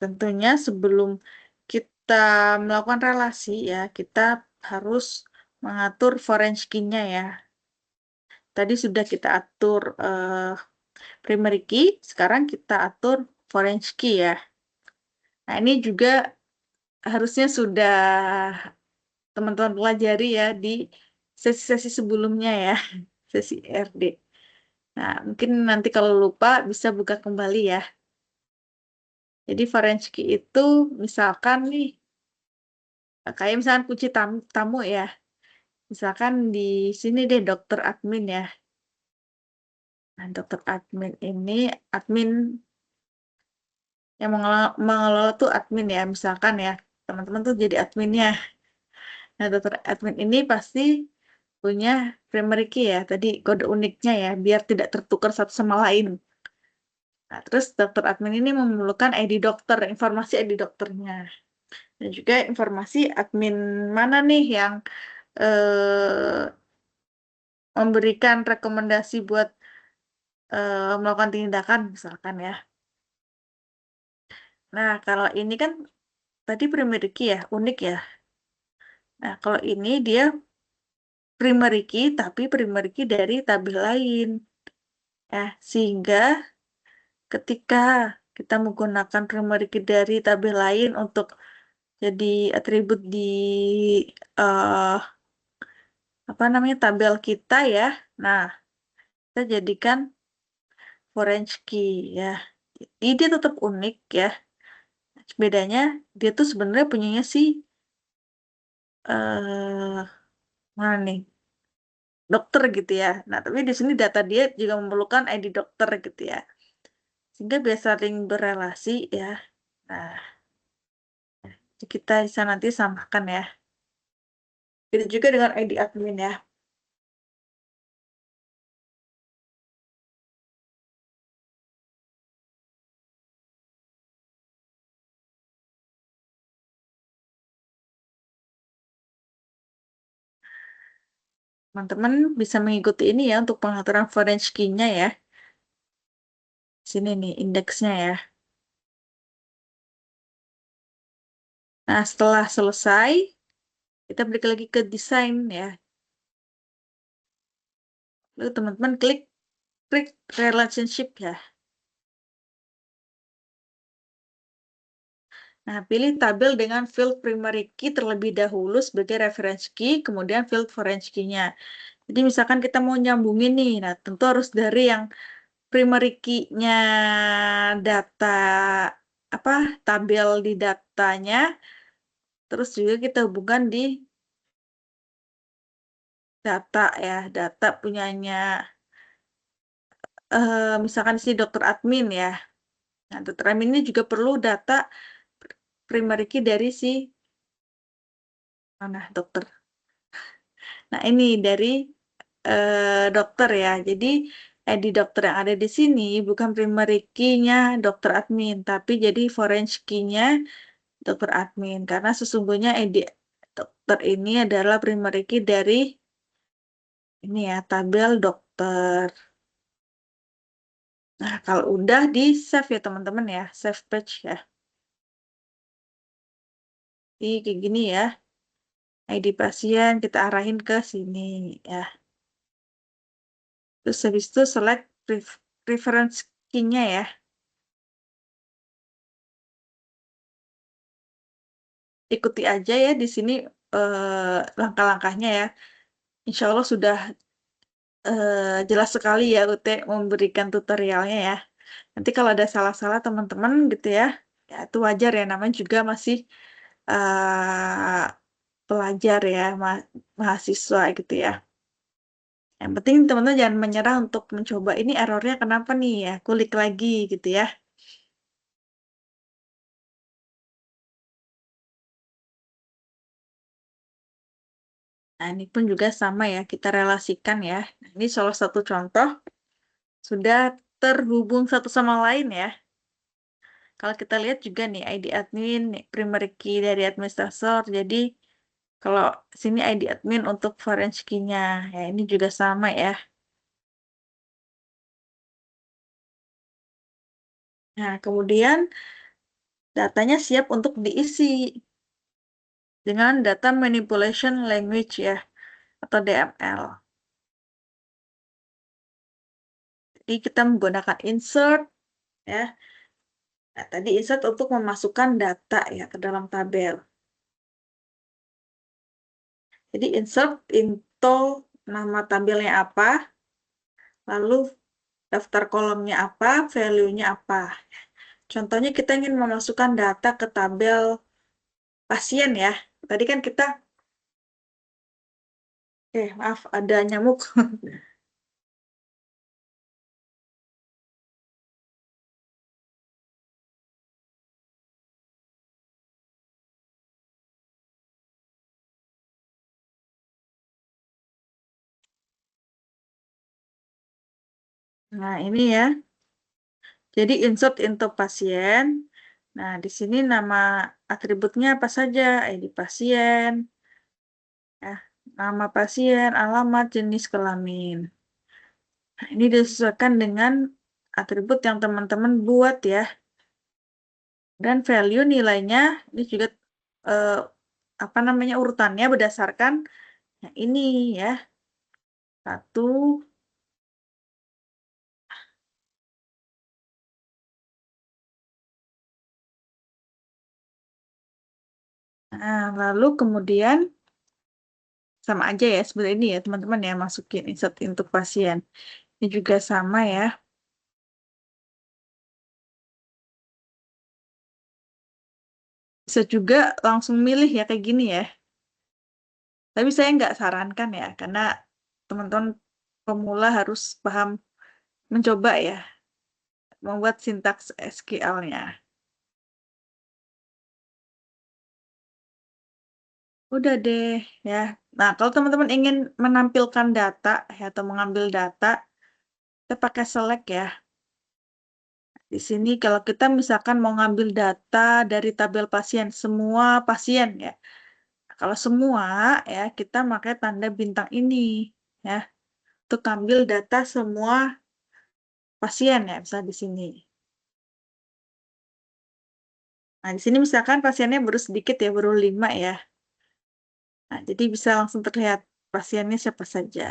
Tentunya sebelum kita melakukan relasi ya, kita harus mengatur foreign key-nya ya. Tadi sudah kita atur primary key, sekarang kita atur foreign key ya. Nah, ini juga harusnya sudah teman-teman pelajari ya di sesi-sesi sebelumnya ya, sesi RD. Nah, mungkin nanti kalau lupa bisa buka kembali ya. Jadi foreign key itu misalkan nih, kayak misalkan kunci tamu ya. Misalkan di sini deh dokter admin ya. Nah, dokter admin ini, admin yang mengelola tuh admin ya, misalkan ya. Teman-teman tuh jadi adminnya. Nah, dokter admin ini pasti punya primary key ya, tadi kode uniknya ya, biar tidak tertukar satu sama lain. Nah, terus dokter admin ini memerlukan ID dokter, informasi ID dokternya. Dan juga informasi admin mana nih yang eh, memberikan rekomendasi buat melakukan tindakan, misalkan ya. Nah, kalau ini kan tadi primary key ya, unik ya. Nah, kalau ini dia primary key, tapi primary key dari tabel lain. Ya, sehingga ketika kita menggunakan primary key dari tabel lain untuk jadi atribut di eh, apa namanya tabel kita ya. Nah, kita jadikan foreign key ya. Jadi dia tetap unik ya. Bedanya dia tuh sebenarnya punyanya sih mana nih? Dokter gitu ya. Nah, tapi di sini data dia juga memerlukan ID dokter gitu ya. Sehingga biasa saling berelasi ya. Nah, kita bisa nanti samakan ya. Itu juga dengan ID admin ya. Teman-teman bisa mengikuti ini ya untuk pengaturan foreign key-nya ya. Sini nih indeksnya ya. Nah, setelah selesai, kita balik lagi ke desain ya. Lalu teman-teman klik klik relationship ya. Nah, pilih tabel dengan field primary key terlebih dahulu sebagai reference key, kemudian field foreign key-nya. Jadi misalkan kita mau nyambungin nih, nah tentu harus dari yang primary key-nya data apa tabel di datanya, terus juga kita hubungkan di data ya, data punyanya misalkan si dokter admin ya. Nah, dokter admin ini juga perlu data primary key dari si mana dokter. Nah, ini dari dokter ya. Jadi, di dokter yang ada di sini bukan primary key-nya dokter admin, tapi jadi foreign key-nya dokter admin. Karena sesungguhnya ID dokter ini adalah primary key dari ini ya, tabel dokter. Nah, kalau udah di save ya teman-teman ya, save page ya. Jadi kayak gini ya, ID pasien kita arahin ke sini ya. Terus habis itu select reference key-nya ya. Ikuti aja ya di sini langkah-langkahnya ya. Insya Allah sudah jelas sekali ya UT memberikan tutorialnya ya. Nanti kalau ada salah-salah teman-teman gitu ya, ya itu wajar ya, namanya juga masih eh, pelajar ya, mahasiswa gitu ya. Yang penting teman-teman jangan menyerah untuk mencoba ini errornya kenapa nih ya, kulik lagi gitu ya. Nah, ini pun juga sama ya, kita relasikan ya. Nah, ini salah satu contoh sudah terhubung satu sama lain ya. Kalau kita lihat juga nih ID admin, nih, primary key dari administrator. Jadi kalau sini ID admin untuk foreign key-nya. Ya, ini juga sama ya. Nah, kemudian datanya siap untuk diisi dengan data manipulation language ya, atau DML. Jadi kita menggunakan insert ya. Nah, tadi insert untuk memasukkan data ya ke dalam tabel. Jadi insert into nama tabelnya apa, lalu daftar kolomnya apa, value-nya apa. Contohnya kita ingin memasukkan data ke tabel pasien ya. Tadi kan kita, maaf ada nyamuk. Nah ini ya, jadi insert into pasien. Nah di sini nama atributnya apa saja? ID pasien, ya, nama pasien, alamat, jenis kelamin. Nah, ini disesuaikan dengan atribut yang teman-teman buat ya. Dan value nilainya ini juga eh, apa namanya urutannya berdasarkan yang ini ya. Satu, nah, lalu kemudian sama aja ya sebenarnya ini ya teman-teman ya masukin insert untuk pasien. Ini juga sama ya. Bisa juga langsung milih ya kayak gini ya. Tapi saya nggak sarankan ya karena teman-teman pemula harus paham mencoba ya membuat sintaks SQL-nya. Udah deh ya. Nah, kalau teman-teman ingin menampilkan data ya, atau mengambil data, kita pakai select ya. Di sini kalau kita misalkan mau ngambil data dari tabel pasien, semua pasien ya. Kalau semua ya, kita pakai tanda bintang ini ya. Untuk ambil data semua pasien ya, bisa di sini. Nah, di sini misalkan pasiennya baru sedikit ya, baru 5 ya. Nah, jadi bisa langsung terlihat pasiennya siapa saja.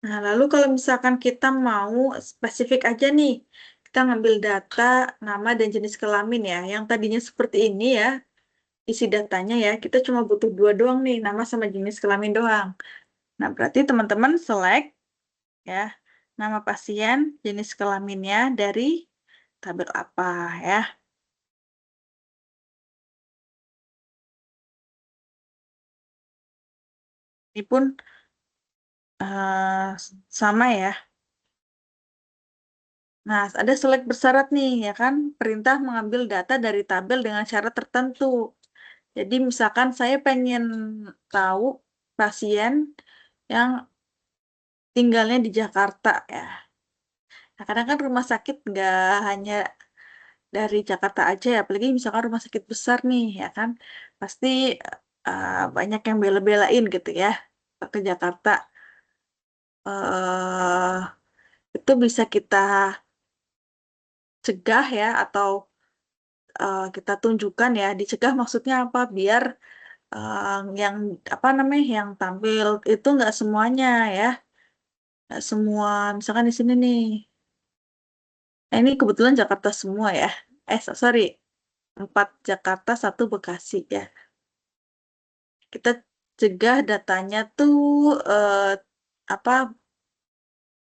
Nah, lalu kalau misalkan kita mau spesifik aja nih, kita ngambil data, nama, dan jenis kelamin ya. Yang tadinya seperti ini ya, isi datanya ya, kita cuma butuh dua doang nih, nama sama jenis kelamin doang. Nah, berarti teman-teman select ya, nama pasien, jenis kelaminnya dari tabel apa ya. Ini pun sama ya. Nah, ada select bersyarat nih, ya kan? Perintah mengambil data dari tabel dengan syarat tertentu. Jadi misalkan saya pengen tahu pasien yang tinggalnya di Jakarta ya. Nah, kadang kan rumah sakit nggak hanya dari Jakarta aja ya, apalagi misalkan rumah sakit besar nih ya kan, pasti banyak yang bela-belain gitu ya ke Jakarta. eh itu bisa kita cegah ya atau kita tunjukkan ya, dicegah maksudnya apa? Biar yang apa namanya, yang tampil itu nggak semuanya ya, nggak semua. Misalkan di sini nih, ini kebetulan Jakarta semua ya. Sorry, 4 Jakarta, 1 Bekasi ya. Kita cegah datanya tuh apa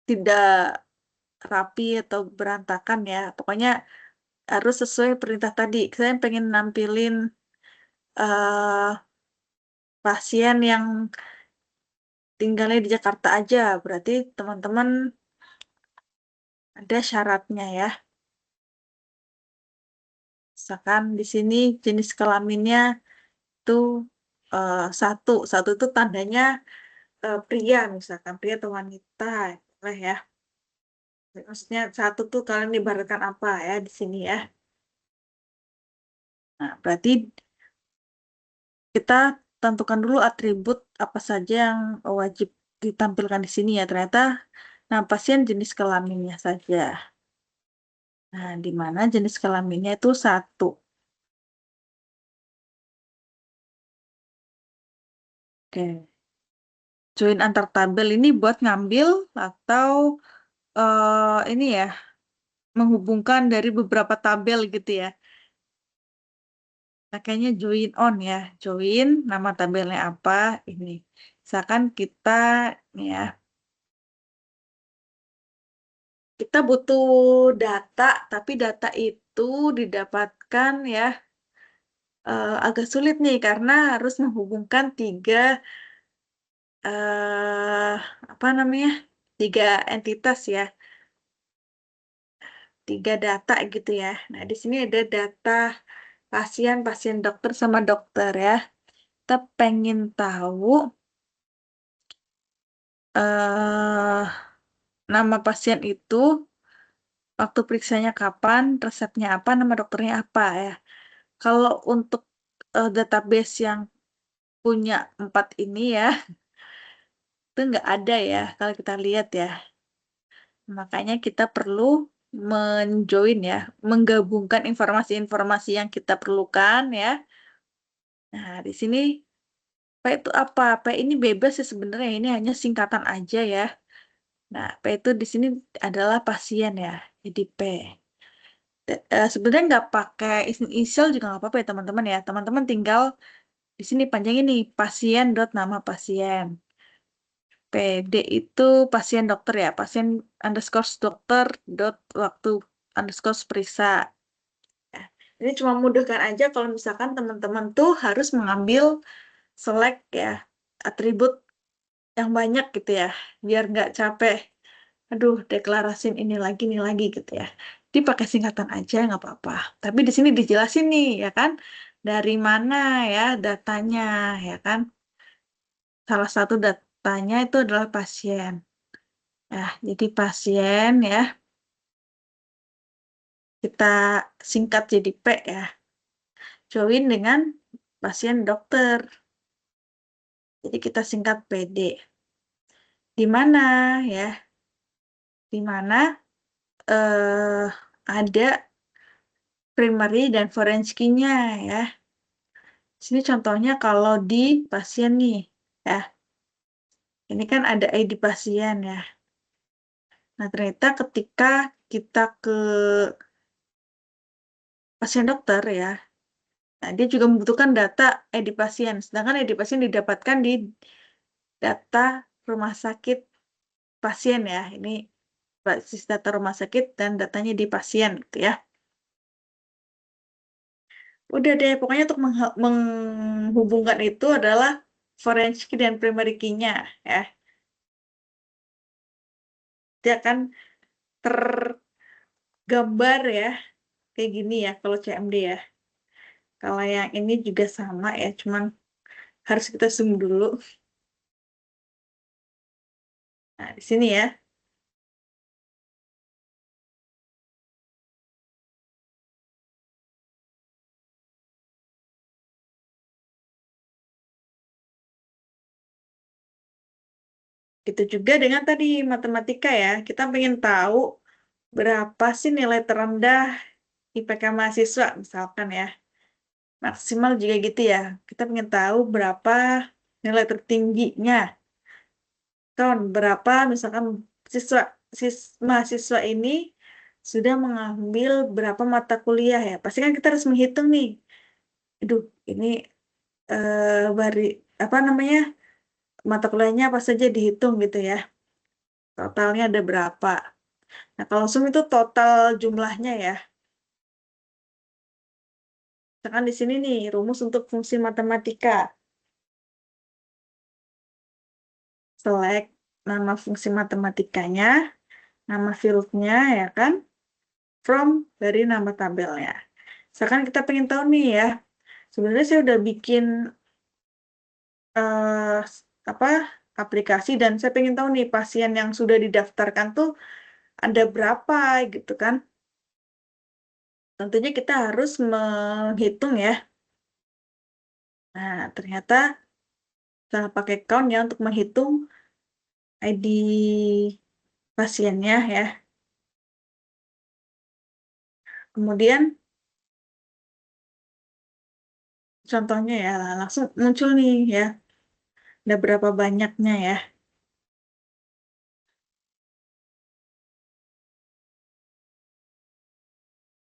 tidak rapi atau berantakan ya. Pokoknya harus sesuai perintah tadi. Saya pengen nampilin eh pasien yang tinggalnya di Jakarta aja. Berarti teman-teman ada syaratnya ya. Misalkan di sini jenis kelaminnya tuh satu. Satu itu tandanya pria, misalkan pria atau wanita. Boleh ya. Maksudnya satu tuh kalian ibaratkan apa ya di sini ya. Nah, berarti kita tentukan dulu atribut apa saja yang wajib ditampilkan di sini ya. Ternyata, nah pasien jenis kelaminnya saja. Nah, di mana jenis kelaminnya itu satu. Oke. Join antar tabel ini buat ngambil atau ini ya, menghubungkan dari beberapa tabel gitu ya. Makanya join on ya. Join nama tabelnya apa ini. Misalkan kita nih ya, kita butuh data, tapi data itu didapatkan ya agak sulit nih karena harus menghubungkan eh apa namanya, 3 entitas ya, 3 data gitu ya. Nah, di sini ada data pasien, pasien dokter sama dokter ya. Kita pengen tahu eh nama pasien itu, waktu periksanya kapan, resepnya apa, nama dokternya apa ya. Kalau untuk database yang punya 4 ini ya, itu nggak ada ya kalau kita lihat ya. Makanya kita perlu menjoin ya, menggabungkan informasi-informasi yang kita perlukan ya. Nah, di sini P itu apa? P ini bebas sih sebenarnya, ini hanya singkatan aja ya. Nah, P itu di sini adalah pasien ya, jadi P. Sebenarnya nggak pakai inisial juga nggak apa-apa ya teman-teman ya. Teman-teman tinggal di sini panjangin nih, pasien dot nama pasien. PD itu pasien dokter ya, pasien underscore dokter dot waktu underscore periksa. Ya, ini cuma memudahkan aja kalau misalkan teman-teman tuh harus mengambil select ya atribut yang banyak gitu ya, biar nggak capek. Aduh, deklarasin ini lagi gitu ya. Dipakai singkatan aja nggak apa-apa. Tapi di sini dijelasin nih ya kan, dari mana ya datanya ya kan. Salah satu datanya itu adalah pasien. Nah, jadi pasien ya, kita singkat jadi P ya. Join dengan pasien dokter. Jadi kita singkat PD. Di mana ya? Di mana eh ada primary dan forensiknya ya. Sini contohnya kalau di pasien nih ya. Ini kan ada ID pasien ya. Nah, ternyata ketika kita ke pasien dokter ya, nah dia juga membutuhkan data ID pasien. Sedangkan ID pasien didapatkan di data rumah sakit pasien ya. Ini basis data rumah sakit dan datanya di pasien gitu ya. Udah deh, pokoknya untuk menghubungkan itu adalah forensik dan primary key-nya ya. Dia akan tergambar ya, kayak gini ya kalau CMD ya. Kalau yang ini juga sama ya, cuman harus kita zoom dulu. Nah, di sini ya. Gitu juga dengan tadi matematika ya. Kita pengen tahu berapa sih nilai terendah IPK mahasiswa misalkan ya. Maksimal juga gitu ya. Kita pengen tahu berapa nilai tertingginya. Berapa misalkan siswa mahasiswa ini sudah mengambil berapa mata kuliah ya. Pasti kan kita harus menghitung nih. Aduh, ini bari apa namanya? Mata kuliahnya apa saja dihitung gitu ya. Totalnya ada berapa. Nah, kalau sum itu total jumlahnya ya. Misalkan di sini nih rumus untuk fungsi matematika. Select nama fungsi matematikanya, nama fieldnya ya kan, from dari nama tabelnya. Misalkan kita pengen tahu nih ya, sebenarnya saya udah bikin eh apa aplikasi dan saya pengen tahu nih pasien yang sudah didaftarkan tuh ada berapa gitu kan. Tentunya kita harus menghitung ya. Nah, ternyata kita pakai count ya untuk menghitung ID pasiennya ya. Kemudian contohnya ya langsung muncul nih ya. Ada berapa banyaknya ya.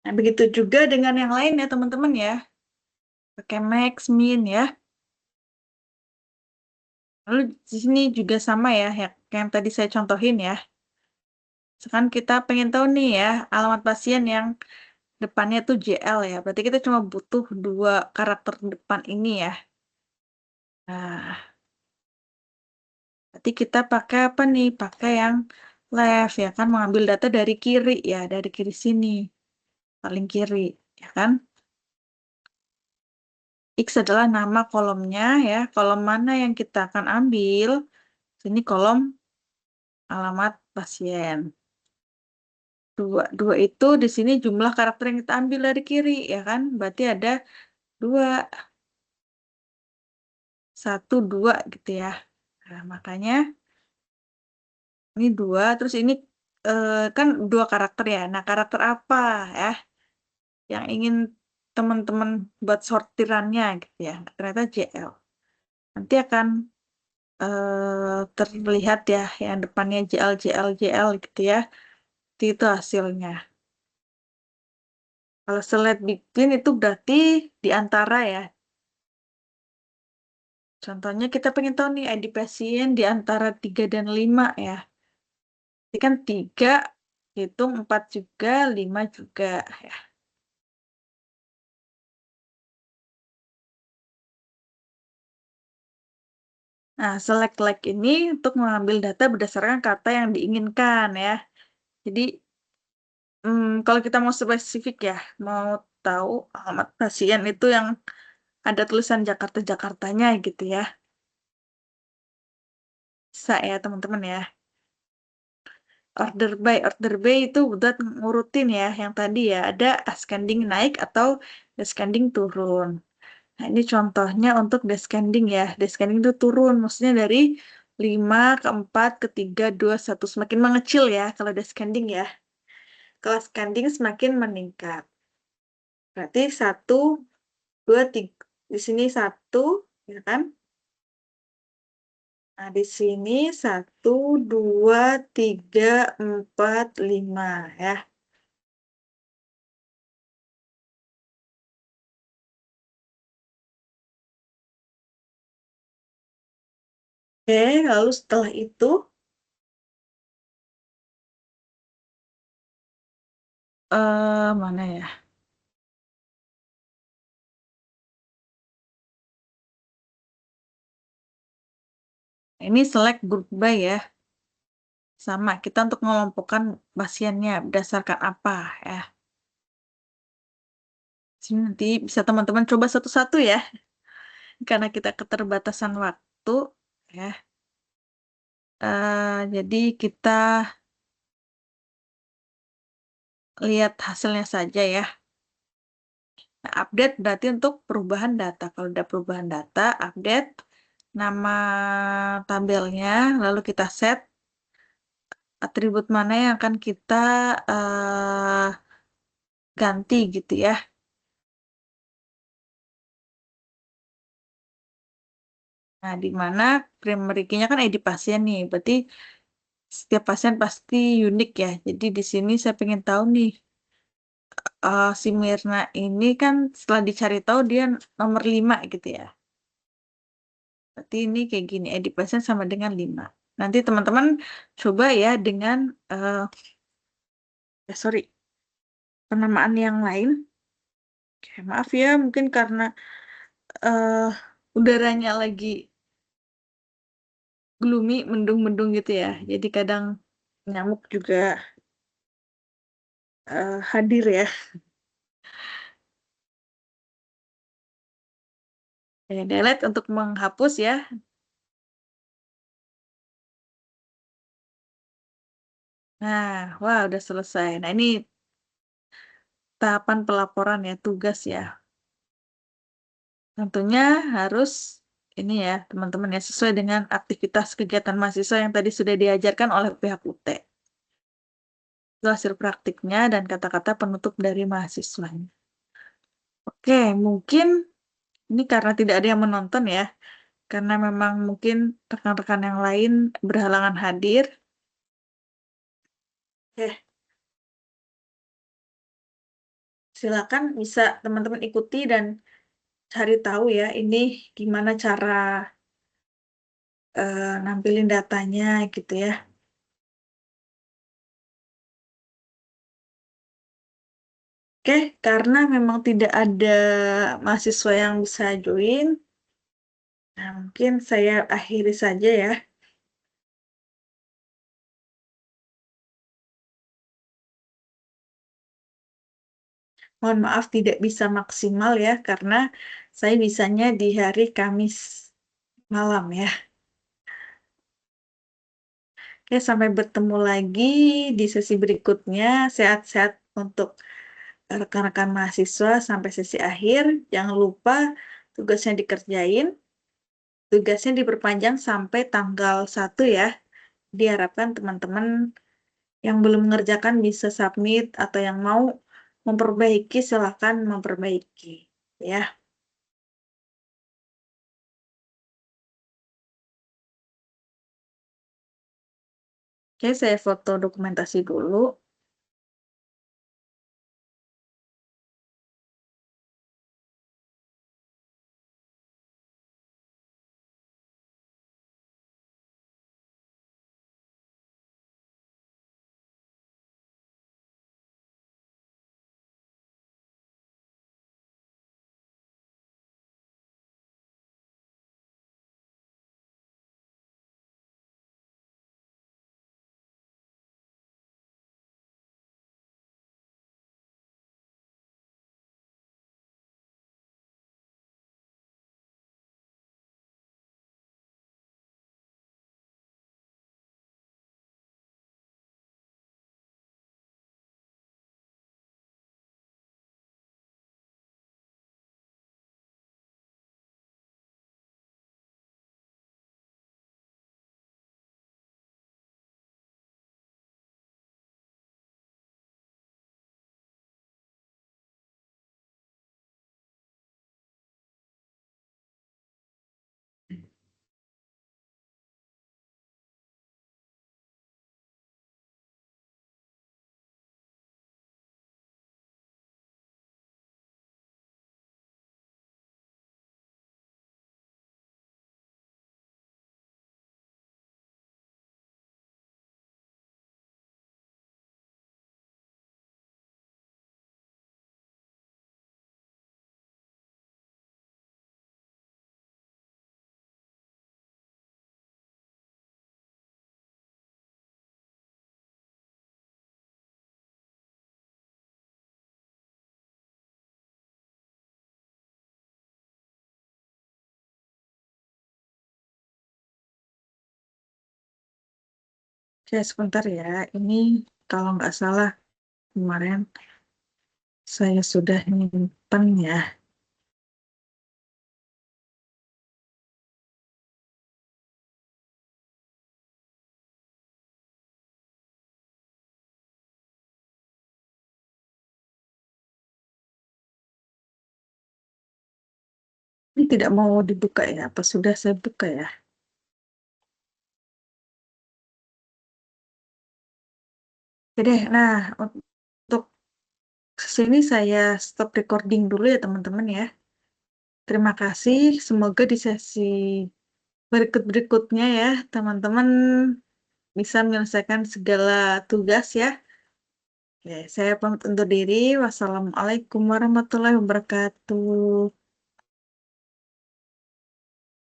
Nah, begitu juga dengan yang lain ya teman-teman ya. Pakai max, min ya. Lalu di sini juga sama ya, yang tadi saya contohin ya. Sekarang kita pengen tahu nih ya, alamat pasien yang depannya tuh JL ya. Berarti kita cuma butuh dua karakter depan ini ya. Nah, berarti kita pakai apa nih? Pakai yang left ya kan, mengambil data dari kiri ya, dari kiri sini, paling kiri ya kan. X adalah nama kolomnya ya. Kolom mana yang kita akan ambil? Sini kolom alamat pasien. Dua itu di sini jumlah karakter yang kita ambil dari kiri ya kan. Berarti ada dua, satu, dua gitu ya. Nah, makanya ini dua, terus ini kan dua karakter ya. Nah, karakter apa ya yang ingin teman-teman buat sortirannya gitu ya. Ternyata JL. Nanti akan terlihat ya yang depannya JL, JL, JL gitu ya. Itu hasilnya. Kalau select between itu berarti di antara ya. Contohnya kita pengen tahu nih ID pasien di antara 3 dan 5 ya. Ini kan 3, hitung 4 juga, 5 juga ya. Nah, select like ini untuk mengambil data berdasarkan kata yang diinginkan ya. Jadi, kalau kita mau spesifik ya, mau tahu alamat pasien itu yang ada tulisan Jakarta-Jakartanya gitu ya. Bisa ya teman-teman ya. Order by itu udah ngurutin ya. Yang tadi ya, ada ascending naik atau descending turun. Nah, ini contohnya untuk descending ya. Descending itu turun, maksudnya dari 5 ke 4 ke 3 2 1 semakin mengecil ya kalau descending ya. Kalau ascending semakin meningkat. Berarti 1 2 3 di sini 1 ya kan? Nah, di sini 1 2 3 4 5 ya. Oke, lalu setelah itu mana ya? Ini select group by ya. Sama, kita untuk mengelompokkan pasiennya berdasarkan apa ya. Sini nanti bisa teman-teman coba satu-satu ya. Karena kita keterbatasan waktu ya. Jadi kita lihat hasilnya saja ya. Nah, update berarti untuk perubahan data. Kalau ada perubahan data, update nama tabelnya, lalu kita set atribut mana yang akan kita ganti gitu ya. Nah, di mana primary key-nya kan ID pasien nih, berarti setiap pasien pasti unik ya. Jadi di sini saya pengen tahu nih, si Mirna ini kan setelah dicari tahu dia nomor 5 gitu ya. Berarti ini kayak gini, ID pasien sama dengan 5. Nanti teman-teman coba ya dengan, sorry, penamaan yang lain. Oke, maaf ya, mungkin karena eh udaranya lagi gloomy, mendung-mendung gitu ya. Jadi kadang nyamuk juga hadir ya. Delete untuk menghapus ya. Nah, wah udah selesai. Nah, ini tahapan pelaporan ya, tugas ya. Tentunya harus ini ya, teman-teman ya, sesuai dengan aktivitas kegiatan mahasiswa yang tadi sudah diajarkan oleh pihak UT. Itu hasil praktiknya dan kata-kata penutup dari mahasiswanya. Oke, mungkin ini karena tidak ada yang menonton ya, karena memang mungkin rekan-rekan yang lain berhalangan hadir. Oke, silakan bisa teman-teman ikuti dan cari tahu ya, ini gimana cara nampilin datanya gitu ya. Oke, karena memang tidak ada mahasiswa yang bisa join, nah mungkin saya akhiri saja ya. Mohon maaf tidak bisa maksimal ya, karena saya bisanya di hari Kamis malam ya. Oke, sampai bertemu lagi di sesi berikutnya. Sehat-sehat untuk rekan-rekan mahasiswa sampai sesi akhir. Jangan lupa tugasnya dikerjain. Tugasnya diperpanjang sampai tanggal 1 ya. Diharapkan teman-teman yang belum mengerjakan bisa submit atau yang mau memperbaiki silakan memperbaiki ya. Oke, saya foto dokumentasi dulu. Oke, sebentar ya. Ini kalau nggak salah kemarin saya sudah nyimpen ya. tidak mau dibuka ya? Apa sudah saya buka ya? Oke deh, nah untuk sini saya stop recording dulu ya teman-teman ya. Terima kasih, semoga di sesi berikut-berikutnya ya teman-teman bisa menyelesaikan segala tugas ya. Oke, saya pamit undur diri. Wassalamualaikum warahmatullahi wabarakatuh.